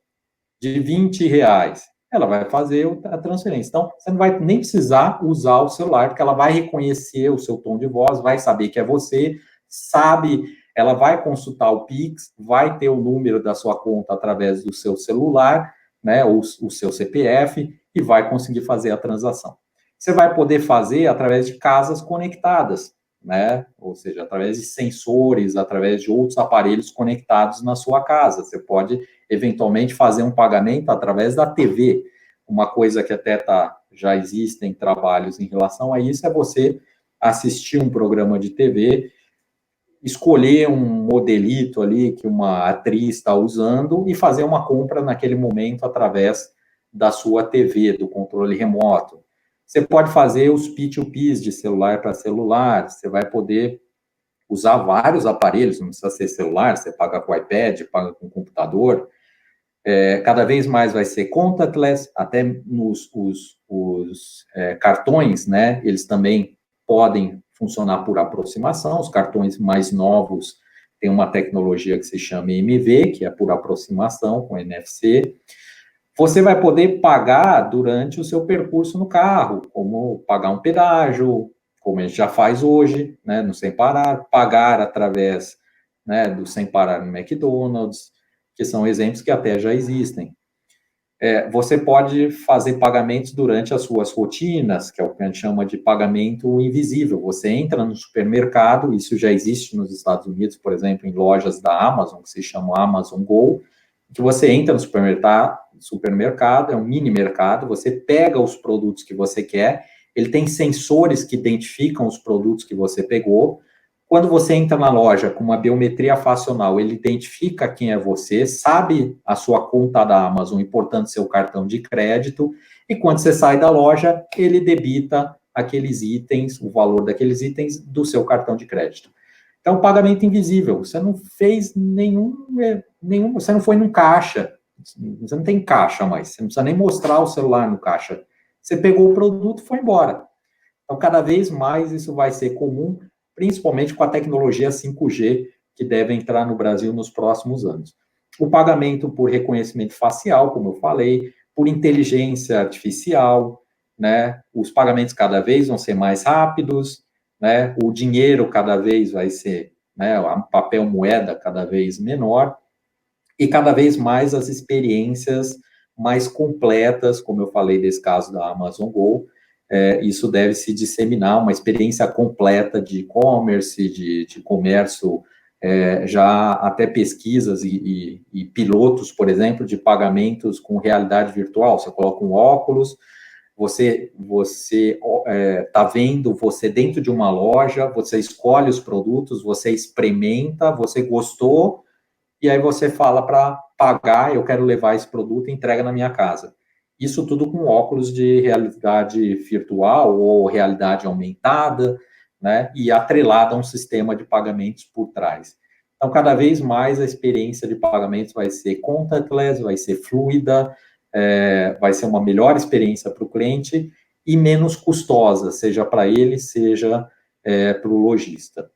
C: de R$20. Ela vai fazer a transferência. Então, você não vai nem precisar usar o celular, porque ela vai reconhecer o seu tom de voz, vai saber que é você, ela vai consultar o Pix, vai ter o número da sua conta através do seu celular, né, ou o seu CPF, e vai conseguir fazer a transação. Você vai poder fazer através de casas conectadas, né, ou seja, através de sensores, através de outros aparelhos conectados na sua casa. Você pode eventualmente fazer um pagamento através da TV. Uma coisa que até já existem trabalhos em relação a isso é você assistir um programa de TV, escolher um modelito ali que uma atriz está usando e fazer uma compra naquele momento através da sua TV, do controle remoto. Você pode fazer os P2Ps de celular para celular, você vai poder usar vários aparelhos, não precisa ser celular, você paga com iPad, paga com computador. Cada vez mais vai ser contactless, até os cartões, né, eles também podem funcionar por aproximação. Os cartões mais novos têm uma tecnologia que se chama EMV, que é por aproximação, com NFC. Você vai poder pagar durante o seu percurso no carro, como pagar um pedágio, como a gente já faz hoje, né, no Sem Parar, pagar através, né, do Sem Parar no McDonald's, que são exemplos que até já existem. Você pode fazer pagamentos durante as suas rotinas, que é o que a gente chama de pagamento invisível. Você entra no supermercado, isso já existe nos Estados Unidos, por exemplo, em lojas da Amazon, que se chama Amazon Go, que você entra no supermercado, é um mini mercado, você pega os produtos que você quer, ele tem sensores que identificam os produtos que você pegou. Quando você entra na loja com uma biometria facial, ele identifica quem é você, sabe a sua conta da Amazon e, portanto, seu cartão de crédito, e quando você sai da loja, ele debita aqueles itens, o valor daqueles itens do seu cartão de crédito. Então, pagamento invisível, você não fez nenhum, você não foi num caixa, você não tem caixa mais, você não precisa nem mostrar o celular no caixa. Você pegou o produto e foi embora. Então, cada vez mais isso vai ser comum, principalmente com a tecnologia 5G, que deve entrar no Brasil nos próximos anos. O pagamento por reconhecimento facial, como eu falei, por inteligência artificial, né? Os pagamentos cada vez vão ser mais rápidos, né? O dinheiro cada vez vai ser, né, a papel moeda cada vez menor, e cada vez mais as experiências mais completas, como eu falei desse caso da Amazon Go, isso deve se disseminar, uma experiência completa de e-commerce, de comércio, já até pesquisas e pilotos, por exemplo, de pagamentos com realidade virtual. Você coloca um óculos, você está vendo você dentro de uma loja, você escolhe os produtos, você experimenta, você gostou, e aí você fala para pagar, eu quero levar esse produto e entrega na minha casa. Isso tudo com óculos de realidade virtual ou realidade aumentada, né, e atrelada a um sistema de pagamentos por trás. Então, cada vez mais a experiência de pagamentos vai ser contactless, vai ser fluida, vai ser uma melhor experiência para o cliente e menos custosa, seja para ele, seja para o lojista.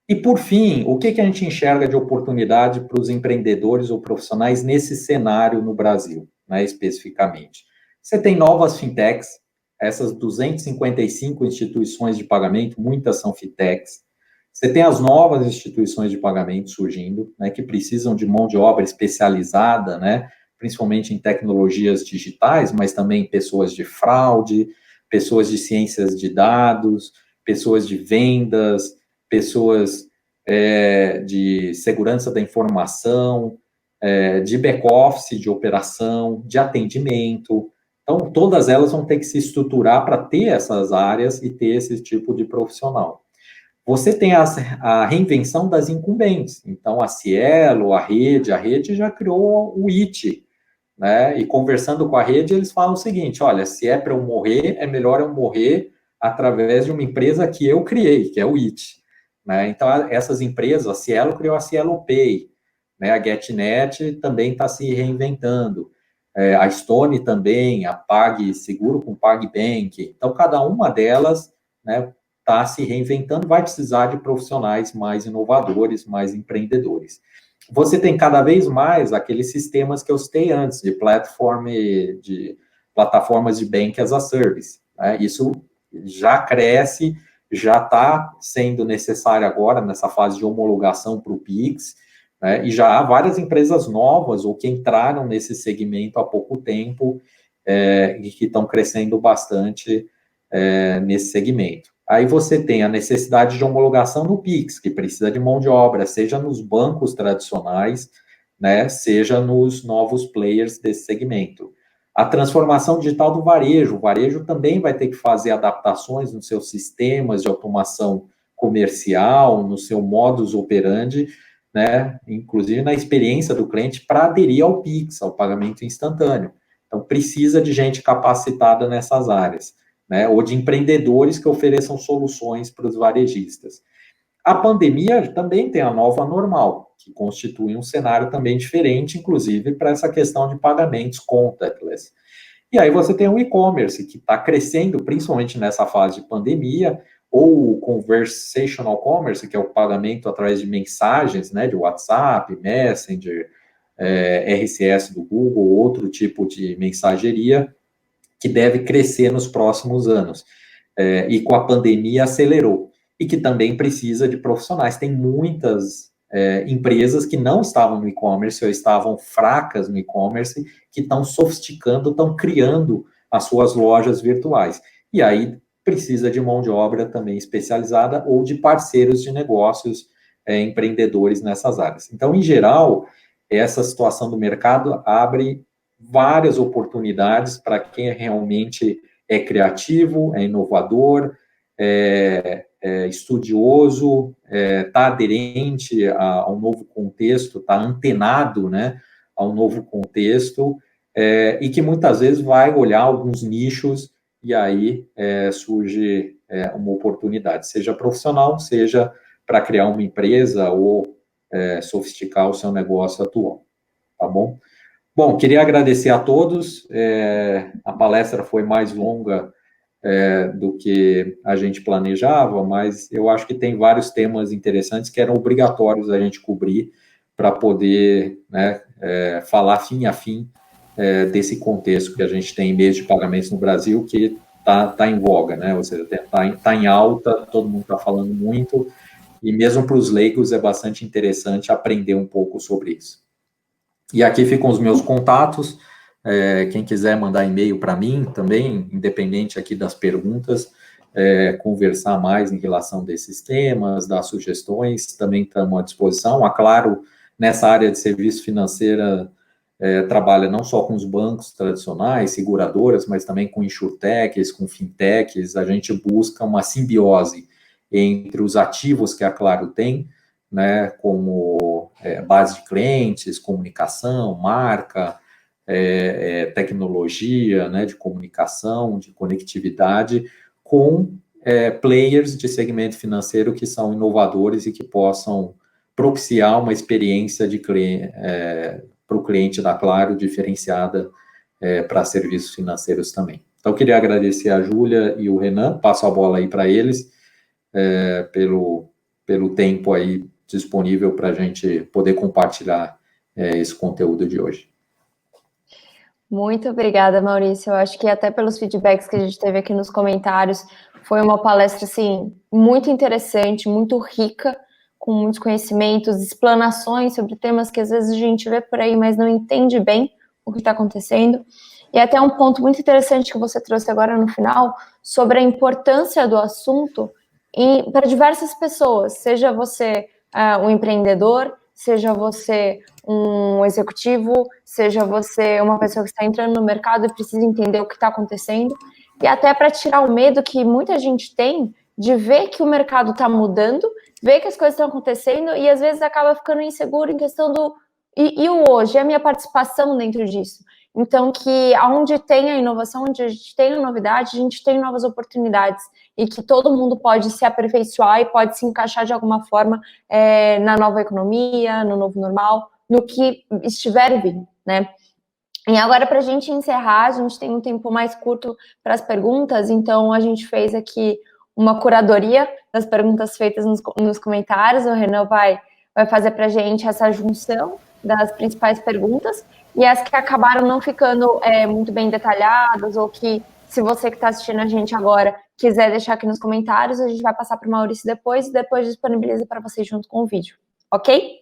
C: E, por fim, o que a gente enxerga de oportunidade para os empreendedores ou profissionais nesse cenário no Brasil, né, especificamente? Você tem novas fintechs, essas 255 instituições de pagamento, muitas são fintechs. Você tem as novas instituições de pagamento surgindo, né, que precisam de mão de obra especializada, né, principalmente em tecnologias digitais, mas também pessoas de fraude, pessoas de ciências de dados, pessoas de vendas, pessoas de segurança da informação, de back-office, de operação, de atendimento. Então, todas elas vão ter que se estruturar para ter essas áreas e ter esse tipo de profissional. Você tem a reinvenção das incumbentes. Então, a Cielo, a rede já criou o IT, né? E conversando com a rede, eles falam o seguinte: olha, se é para eu morrer, é melhor eu morrer através de uma empresa que eu criei, que é o IT. Né? Então, essas empresas, a Cielo criou a Cielo Pay, né? A GetNet também está se reinventando, a Stone também, a PagSeguro com PagBank. Então, cada uma delas, né, está se reinventando, vai precisar de profissionais mais inovadores, mais empreendedores. Você tem cada vez mais aqueles sistemas que eu citei antes, de plataformas de Bank as a Service. Né? Isso já cresce, já está sendo necessário agora, nessa fase de homologação para o Pix, né? E já há várias empresas novas ou que entraram nesse segmento há pouco tempo e que estão crescendo bastante nesse segmento. Aí você tem a necessidade de homologação no Pix, que precisa de mão de obra, seja nos bancos tradicionais, né, seja nos novos players desse segmento. A transformação digital do varejo. O varejo também vai ter que fazer adaptações nos seus sistemas de automação comercial, no seu modus operandi, né, inclusive na experiência do cliente para aderir ao Pix, ao pagamento instantâneo. Então, precisa de gente capacitada nessas áreas, né, ou de empreendedores que ofereçam soluções para os varejistas. A pandemia também tem a nova normal, que constitui um cenário também diferente, inclusive para essa questão de pagamentos contactless. E aí você tem o e-commerce, que está crescendo, principalmente nessa fase de pandemia, ou o conversational commerce, que é o pagamento através de mensagens, né, de WhatsApp, Messenger, RCS do Google, outro tipo de mensageria, que deve crescer nos próximos anos. E com a pandemia acelerou. E que também precisa de profissionais. Tem muitas empresas que não estavam no e-commerce ou estavam fracas no e-commerce, que estão sofisticando, estão criando as suas lojas virtuais. E aí precisa de mão de obra também especializada ou de parceiros de negócios, empreendedores nessas áreas. Então, em geral, essa situação do mercado abre várias oportunidades para quem realmente é criativo, é inovador, estudioso, está aderente ao novo contexto, está antenado, né, ao novo contexto, e que muitas vezes vai olhar alguns nichos e aí surge uma oportunidade, seja profissional, seja para criar uma empresa ou sofisticar o seu negócio atual, tá bom? Bom, queria agradecer a todos, a palestra foi mais longa do que a gente planejava, mas eu acho que tem vários temas interessantes que eram obrigatórios a gente cobrir para poder, né, falar fim a fim desse contexto que a gente tem em meios de pagamentos no Brasil, que está em voga, né, ou seja, está em alta, todo mundo está falando muito, e mesmo para os leigos é bastante interessante aprender um pouco sobre isso. E aqui ficam os meus contatos, Quem quiser mandar e-mail para mim também, independente aqui das perguntas, conversar mais em relação desses temas, dar sugestões, também estamos à disposição. A Claro, nessa área de serviço financeira, trabalha não só com os bancos tradicionais, seguradoras, mas também com insurtechs, com fintechs. A gente busca uma simbiose entre os ativos que a Claro tem, né, como base de clientes, comunicação, marca, tecnologia, né, de comunicação, de conectividade, com players de segmento financeiro que são inovadores e que possam propiciar uma experiência de para o cliente da Claro diferenciada para serviços financeiros também. Então, eu queria agradecer a Júlia e o Renan, passo a bola aí para eles, pelo tempo aí disponível para a gente poder compartilhar esse conteúdo de hoje.
A: Muito obrigada, Maurício. Eu acho que até pelos feedbacks que a gente teve aqui nos comentários, foi uma palestra, assim, muito interessante, muito rica, com muitos conhecimentos, explanações sobre temas que às vezes a gente vê por aí, mas não entende bem o que está acontecendo. E até um ponto muito interessante que você trouxe agora no final, sobre a importância do assunto para diversas pessoas, seja você um empreendedor, seja você um executivo, seja você uma pessoa que está entrando no mercado e precisa entender o que está acontecendo, e até para tirar o medo que muita gente tem de ver que o mercado está mudando, ver que as coisas estão acontecendo e às vezes acaba ficando inseguro em questão do e o hoje, a minha participação dentro disso. Então, que onde tem a inovação, onde a gente tem a novidade, a gente tem novas oportunidades e que todo mundo pode se aperfeiçoar e pode se encaixar de alguma forma na nova economia, no novo normal, no que estiver vindo, né? E agora, para a gente encerrar, a gente tem um tempo mais curto para as perguntas, então a gente fez aqui uma curadoria das perguntas feitas nos comentários. O Renan vai fazer para a gente essa junção das principais perguntas e as que acabaram não ficando muito bem detalhadas, ou que, se você que está assistindo a gente agora quiser deixar aqui nos comentários, a gente vai passar para o Maurício depois e depois disponibiliza para vocês junto com o vídeo, ok?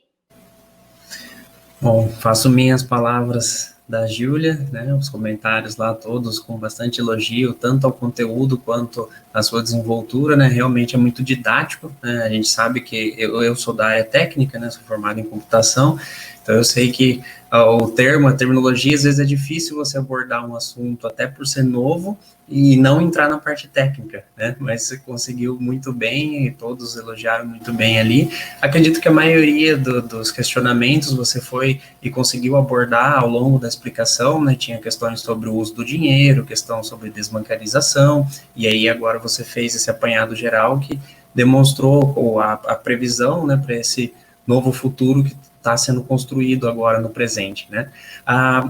B: Bom, faço minhas palavras da Júlia, né, os comentários lá todos com bastante elogio, tanto ao conteúdo quanto à sua desenvoltura, né, realmente é muito didático, né, a gente sabe que eu sou da área técnica, né, sou formado em computação, então eu sei que a terminologia, às vezes é difícil você abordar um assunto, até por ser novo, e não entrar na parte técnica, né, mas você conseguiu muito bem, e todos elogiaram muito bem ali. Acredito que a maioria dos questionamentos você foi e conseguiu abordar ao longo da explicação, né, tinha questões sobre o uso do dinheiro, questão sobre desbancarização, e aí agora você fez esse apanhado geral que demonstrou a previsão, né, para esse novo futuro que está sendo construído agora no presente, né.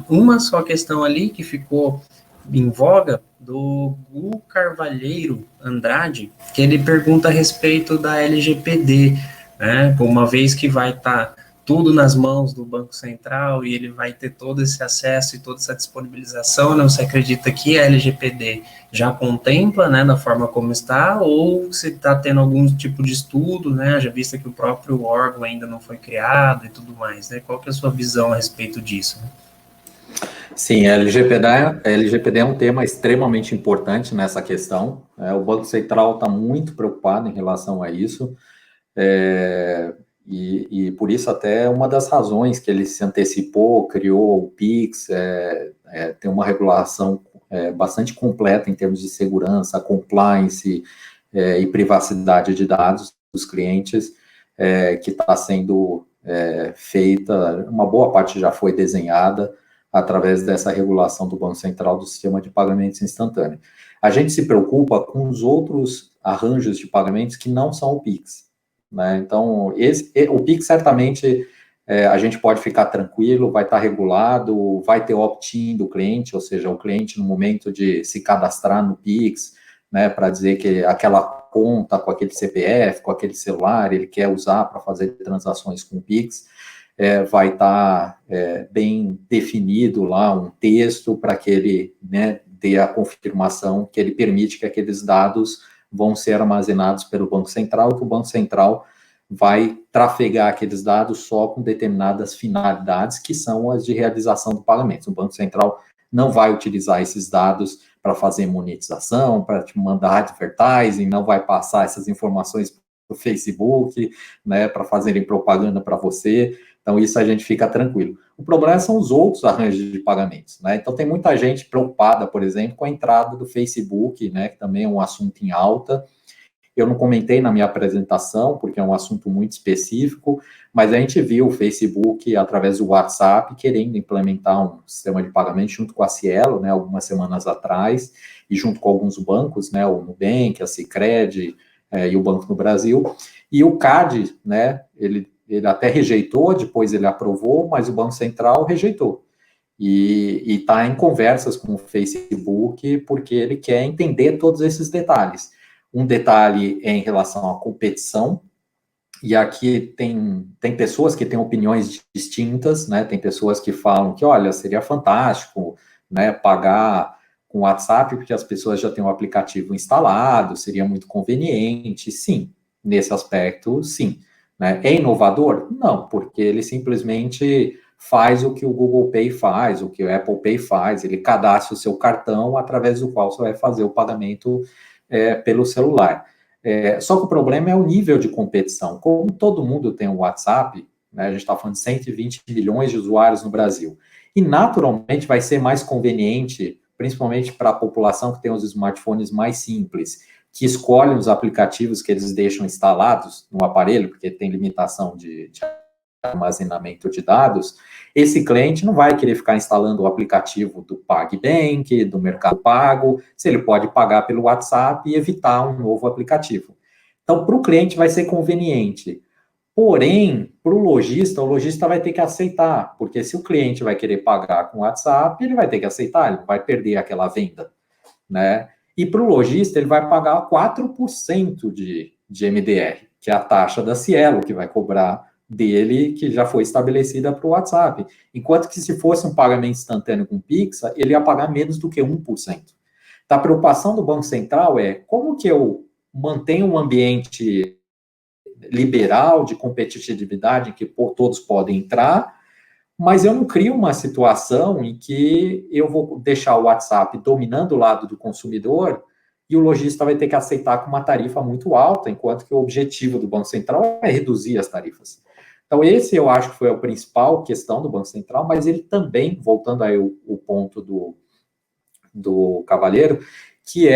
B: Uma só questão ali que ficou em voga, do Gu Carvalheiro Andrade, que ele pergunta a respeito da LGPD, né, uma vez que vai estar tudo nas mãos do Banco Central e ele vai ter todo esse acesso e toda essa disponibilização, né, você acredita que a LGPD já contempla, né, da forma como está, ou se está tendo algum tipo de estudo, né, já vista que o próprio órgão ainda não foi criado e tudo mais, né, qual que é a sua visão a respeito disso, né?
C: Sim, a LGPD é um tema extremamente importante nessa questão. O Banco Central está muito preocupado em relação a isso, e por isso até uma das razões que ele se antecipou, criou o PIX, tem uma regulação bastante completa em termos de segurança, compliance e privacidade de dados dos clientes, que está sendo feita, uma boa parte já foi desenhada, através dessa regulação do Banco Central do sistema de pagamentos instantâneos. A gente se preocupa com os outros arranjos de pagamentos que não são o PIX, né? Então, o PIX certamente a gente pode ficar tranquilo, vai estar regulado, vai ter opt-in do cliente, ou seja, o cliente no momento de se cadastrar no PIX, né, para dizer que aquela conta com aquele CPF, com aquele celular, ele quer usar para fazer transações com o PIX, vai estar bem definido lá um texto para que ele, né, dê a confirmação que ele permite que aqueles dados vão ser armazenados pelo Banco Central, que o Banco Central vai trafegar aqueles dados só com determinadas finalidades, que são as de realização do pagamento. O Banco Central não vai utilizar esses dados para fazer monetização, para te mandar advertising, não vai passar essas informações para o Facebook, né, para fazerem propaganda para você. Então, isso a gente fica tranquilo. O problema são os outros arranjos de pagamentos, né? Então, tem muita gente preocupada, por exemplo, com a entrada do Facebook, né, que também é um assunto em alta. Eu não comentei na minha apresentação, porque é um assunto muito específico, mas a gente viu o Facebook, através do WhatsApp, querendo implementar um sistema de pagamento junto com a Cielo, né, algumas semanas atrás, e junto com alguns bancos, né, o Nubank, a Sicredi, e o Banco do Brasil. E o CAD, né, ele até rejeitou, depois ele aprovou, mas o Banco Central rejeitou. E está em conversas com o Facebook, porque ele quer entender todos esses detalhes. Um detalhe é em relação à competição, e aqui tem pessoas que têm opiniões distintas, né? Tem pessoas que falam que, olha, seria fantástico, né, pagar com o WhatsApp, porque as pessoas já têm o aplicativo instalado, seria muito conveniente. Sim, nesse aspecto, sim. Né? É inovador? Não, porque ele simplesmente faz o que o Google Pay faz, o que o Apple Pay faz, ele cadastra o seu cartão através do qual você vai fazer o pagamento pelo celular. Só que o problema é o nível de competição. Como todo mundo tem o WhatsApp, né, a gente está falando de 120 milhões de usuários no Brasil, e naturalmente vai ser mais conveniente, principalmente para a população que tem os smartphones mais simples, que escolhem os aplicativos que eles deixam instalados no aparelho, porque tem limitação de armazenamento de dados, esse cliente não vai querer ficar instalando o aplicativo do PagBank, do Mercado Pago, se ele pode pagar pelo WhatsApp e evitar um novo aplicativo. Então, para o cliente vai ser conveniente. Porém, para o lojista vai ter que aceitar, porque se o cliente vai querer pagar com o WhatsApp, ele vai ter que aceitar, ele não vai perder aquela venda, né? E para o lojista, ele vai pagar 4% de MDR, que é a taxa da Cielo, que vai cobrar dele, que já foi estabelecida para o WhatsApp. Enquanto que se fosse um pagamento instantâneo com Pix, ele ia pagar menos do que 1%. Então, a preocupação do Banco Central é como que eu mantenho um ambiente liberal, de competitividade, em que todos podem entrar, mas eu não crio uma situação em que eu vou deixar o WhatsApp dominando o lado do consumidor e o lojista vai ter que aceitar com uma tarifa muito alta, enquanto que o objetivo do Banco Central é reduzir as tarifas. Então, esse eu acho que foi a principal questão do Banco Central, mas ele também, voltando aí o ponto do Cavalheiro, que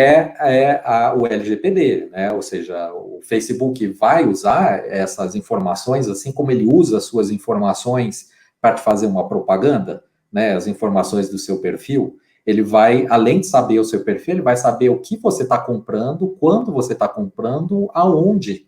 C: o LGPD, né? Ou seja, o Facebook vai usar essas informações, assim como ele usa as suas informações para te fazer uma propaganda, né? As informações do seu perfil, ele vai, além de saber o seu perfil, ele vai saber o que você está comprando, quando você está comprando, aonde,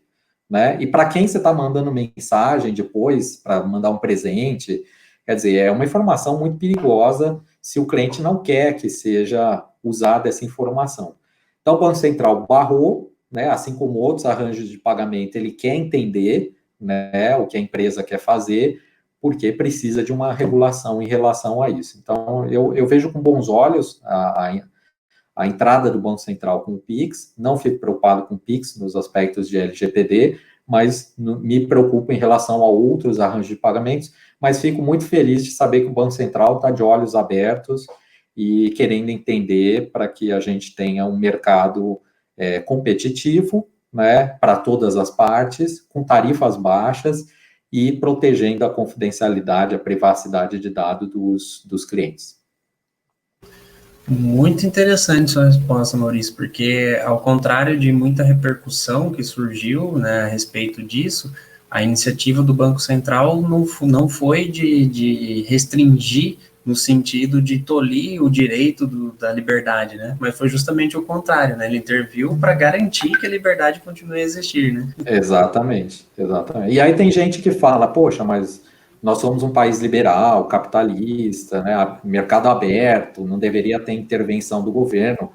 C: né? E para quem você está mandando mensagem depois, para mandar um presente. Quer dizer, é uma informação muito perigosa se o cliente não quer que seja usada essa informação. Então, o Banco Central barrou, né, assim como outros arranjos de pagamento, ele quer entender, né, o que a empresa quer fazer, porque precisa de uma regulação em relação a isso. Então, eu vejo com bons olhos a entrada do Banco Central com o Pix, não fico preocupado com o Pix nos aspectos de LGPD, mas me preocupo em relação a outros arranjos de pagamentos, mas fico muito feliz de saber que o Banco Central está de olhos abertos e querendo entender para que a gente tenha um mercado competitivo, né, para todas as partes, com tarifas baixas e protegendo a confidencialidade, a privacidade de dados dos clientes.
B: Muito interessante sua resposta, Maurício, porque ao contrário de muita repercussão que surgiu, né, a respeito disso, a iniciativa do Banco Central não foi de restringir no sentido de tolir o direito da liberdade, né, mas foi justamente o contrário, né, ele interviu para garantir que a liberdade continue a existir, né.
C: Exatamente. E aí tem gente que fala, poxa, mas nós somos um país liberal, capitalista, né, mercado aberto, não deveria ter intervenção do governo,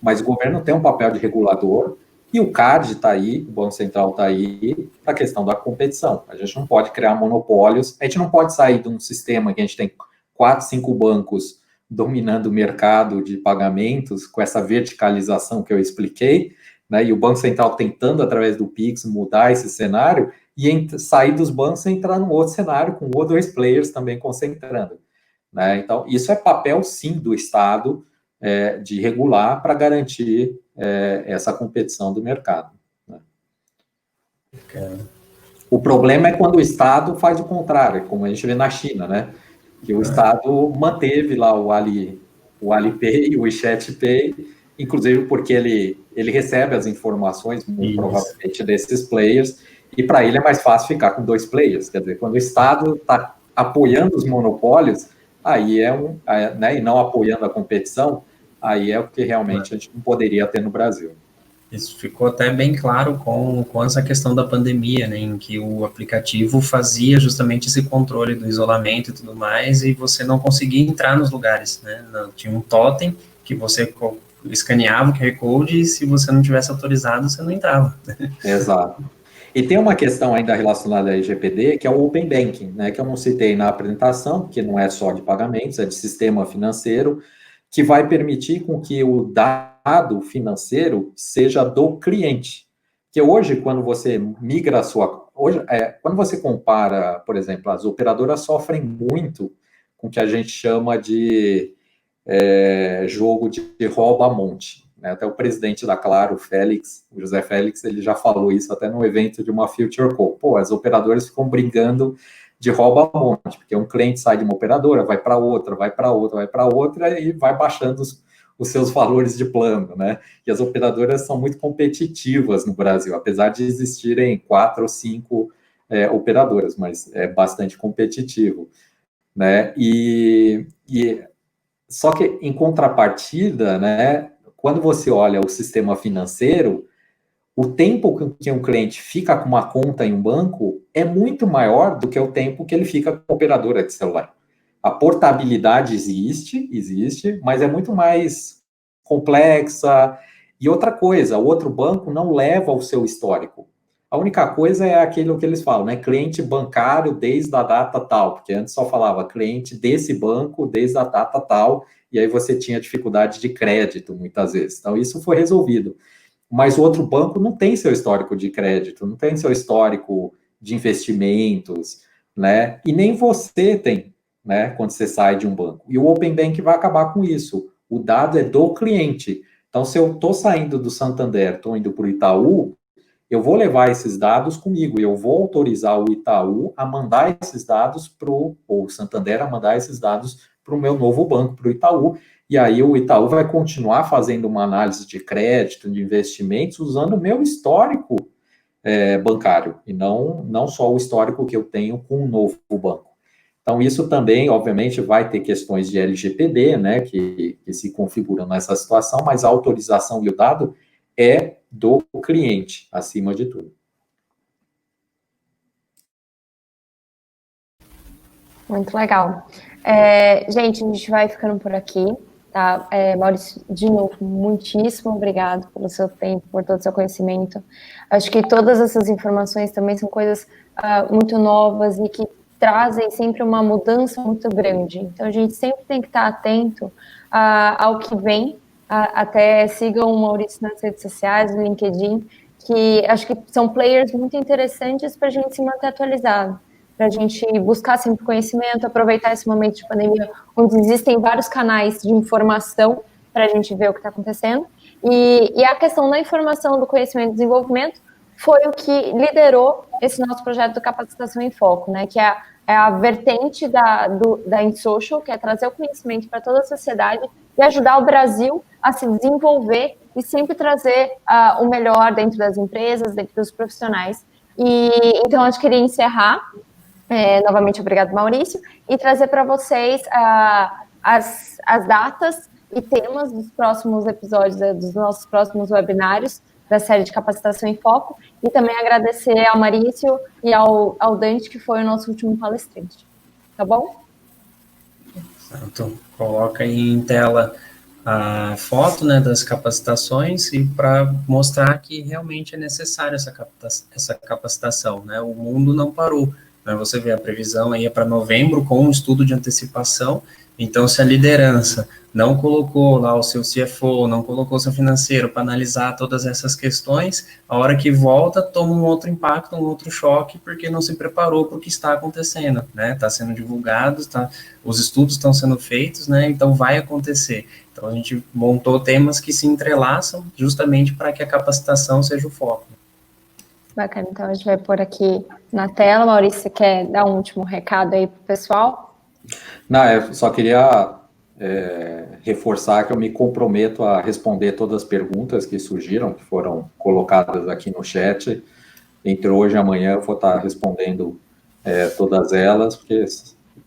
C: mas o governo tem um papel de regulador e o CAD está aí, o Banco Central está aí para a questão da competição. A gente não pode criar monopólios, a gente não pode sair de um sistema que a gente tem 4, 5 bancos dominando o mercado de pagamentos, com essa verticalização que eu expliquei, né, e o Banco Central tentando, através do Pix, mudar esse cenário, e sair dos bancos e entrar num outro cenário, com 1 ou 2 players também concentrando. né? Então, isso é papel, sim, do Estado, de regular para garantir essa competição do mercado, né? O problema é quando o Estado faz o contrário, como a gente vê na China, né? Que o Estado manteve lá o Alipay, o WeChat Pay, inclusive porque ele recebe as informações, muito provavelmente, desses players, e para ele é mais fácil ficar com 2 players. Quer dizer, quando o Estado está apoiando os monopólios, aí né, e não apoiando a competição, aí é o que realmente a gente não poderia ter no Brasil.
B: Isso ficou até bem claro com essa questão da pandemia, né, em que o aplicativo fazia justamente esse controle do isolamento e tudo mais, e você não conseguia entrar nos lugares, né, tinha um totem que você escaneava o QR Code e se você não tivesse autorizado, você não entrava.
C: Exato. E tem uma questão ainda relacionada à LGPD, que é o Open Banking, né, que eu não citei na apresentação, que não é só de pagamentos, é de sistema financeiro, que vai permitir com que o dado financeiro seja do cliente. Que hoje, quando você migra a sua... quando você compara, por exemplo, as operadoras sofrem muito com o que a gente chama de jogo de rouba-monte, né? Até o presidente da Claro, o José Félix, ele já falou isso até no evento de uma Future Call. Pô, as operadoras ficam brigando de rouba-monte, porque um cliente sai de uma operadora, vai para outra, vai para outra, vai para outra, e vai baixando os seus valores de plano, né? E as operadoras são muito competitivas no Brasil, apesar de existirem 4 ou 5 operadoras, mas é bastante competitivo, né? Só que, em contrapartida, né, quando você olha o sistema financeiro, o tempo que um cliente fica com uma conta em um banco é muito maior do que o tempo que ele fica com a operadora de celular. A portabilidade existe, mas é muito mais complexa. E outra coisa, o outro banco não leva o seu histórico. A única coisa é aquilo que eles falam, né? Cliente bancário desde a data tal, porque antes só falava cliente desse banco desde a data tal, e aí você tinha dificuldade de crédito muitas vezes. Então, isso foi resolvido. Mas o outro banco não tem seu histórico de crédito, não tem seu histórico de investimentos, né? E nem você tem, né? Quando você sai de um banco. E o Open Bank vai acabar com isso. O dado é do cliente. Então, se eu estou saindo do Santander, estou indo para o Itaú, eu vou levar esses dados comigo, eu vou autorizar o Itaú a mandar esses dados ou o Santander a mandar esses dados para o meu novo banco, para o Itaú, e aí o Itaú vai continuar fazendo uma análise de crédito, de investimentos, usando o meu histórico bancário, e não só o histórico que eu tenho com o novo banco. Então, isso também, obviamente, vai ter questões de LGPD, né, que se configuram nessa situação, mas a autorização e o dado é do cliente, acima de tudo.
A: Muito legal. Gente, a gente vai ficando por aqui, tá? Maurício, de novo, muitíssimo obrigado pelo seu tempo, por todo o seu conhecimento. Acho que todas essas informações também são coisas muito novas e que trazem sempre uma mudança muito grande. Então, a gente sempre tem que estar atento ao que vem. Até sigam o Maurício nas redes sociais, no LinkedIn, que acho que são players muito interessantes para a gente se manter atualizado, para a gente buscar sempre conhecimento, aproveitar esse momento de pandemia, onde existem vários canais de informação para a gente ver o que está acontecendo. E a questão da informação, do conhecimento e desenvolvimento foi o que liderou esse nosso projeto do Capacitação em Foco, né? Que é a vertente da InSocial, que é trazer o conhecimento para toda a sociedade e ajudar o Brasil a se desenvolver e sempre trazer o melhor dentro das empresas, dentro dos profissionais. Então, eu queria encerrar, novamente, obrigado, Maurício, e trazer para vocês as datas e temas dos próximos episódios, dos nossos próximos webinários da série de Capacitação em Foco, e também agradecer ao Maurício e ao Dante, que foi o nosso último palestrante. Tá bom?
B: Então, coloca aí em tela a foto, né, das capacitações e para mostrar que realmente é necessário essa capacitação, né? O mundo não parou, né? Você vê a previsão aí é para novembro com um estudo de antecipação Então, se a liderança não colocou lá o seu CFO, não colocou o seu financeiro para analisar todas essas questões, a hora que volta, toma um outro impacto, um outro choque, porque não se preparou para o que está acontecendo, né? Está sendo divulgado, os estudos estão sendo feitos, né? Então, vai acontecer. Então, a gente montou temas que se entrelaçam justamente para que a capacitação seja o foco.
A: Bacana, então a gente vai pôr aqui na tela. Maurício, você quer dar um último recado aí para o pessoal?
C: Não, eu só queria reforçar que eu me comprometo a responder todas as perguntas que surgiram, que foram colocadas aqui no chat. Entre hoje e amanhã eu vou estar respondendo todas elas, porque,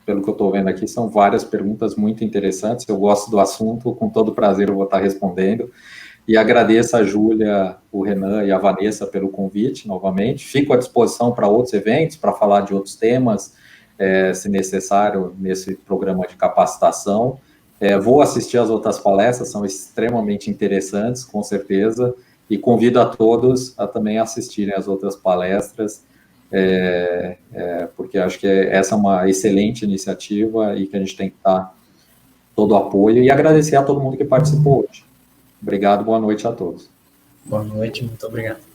C: pelo que eu estou vendo aqui, são várias perguntas muito interessantes. Eu gosto do assunto, com todo prazer eu vou estar respondendo. E agradeço a Júlia, o Renan e a Vanessa pelo convite, novamente. Fico à disposição para outros eventos, para falar de outros temas, se necessário, nesse programa de capacitação. Vou assistir às outras palestras, são extremamente interessantes, com certeza, e convido a todos a também assistirem às outras palestras, porque acho que essa é uma excelente iniciativa e que a gente tem que dar todo o apoio, e agradecer a todo mundo que participou hoje. Obrigado, boa noite a todos.
B: Boa noite, muito obrigado.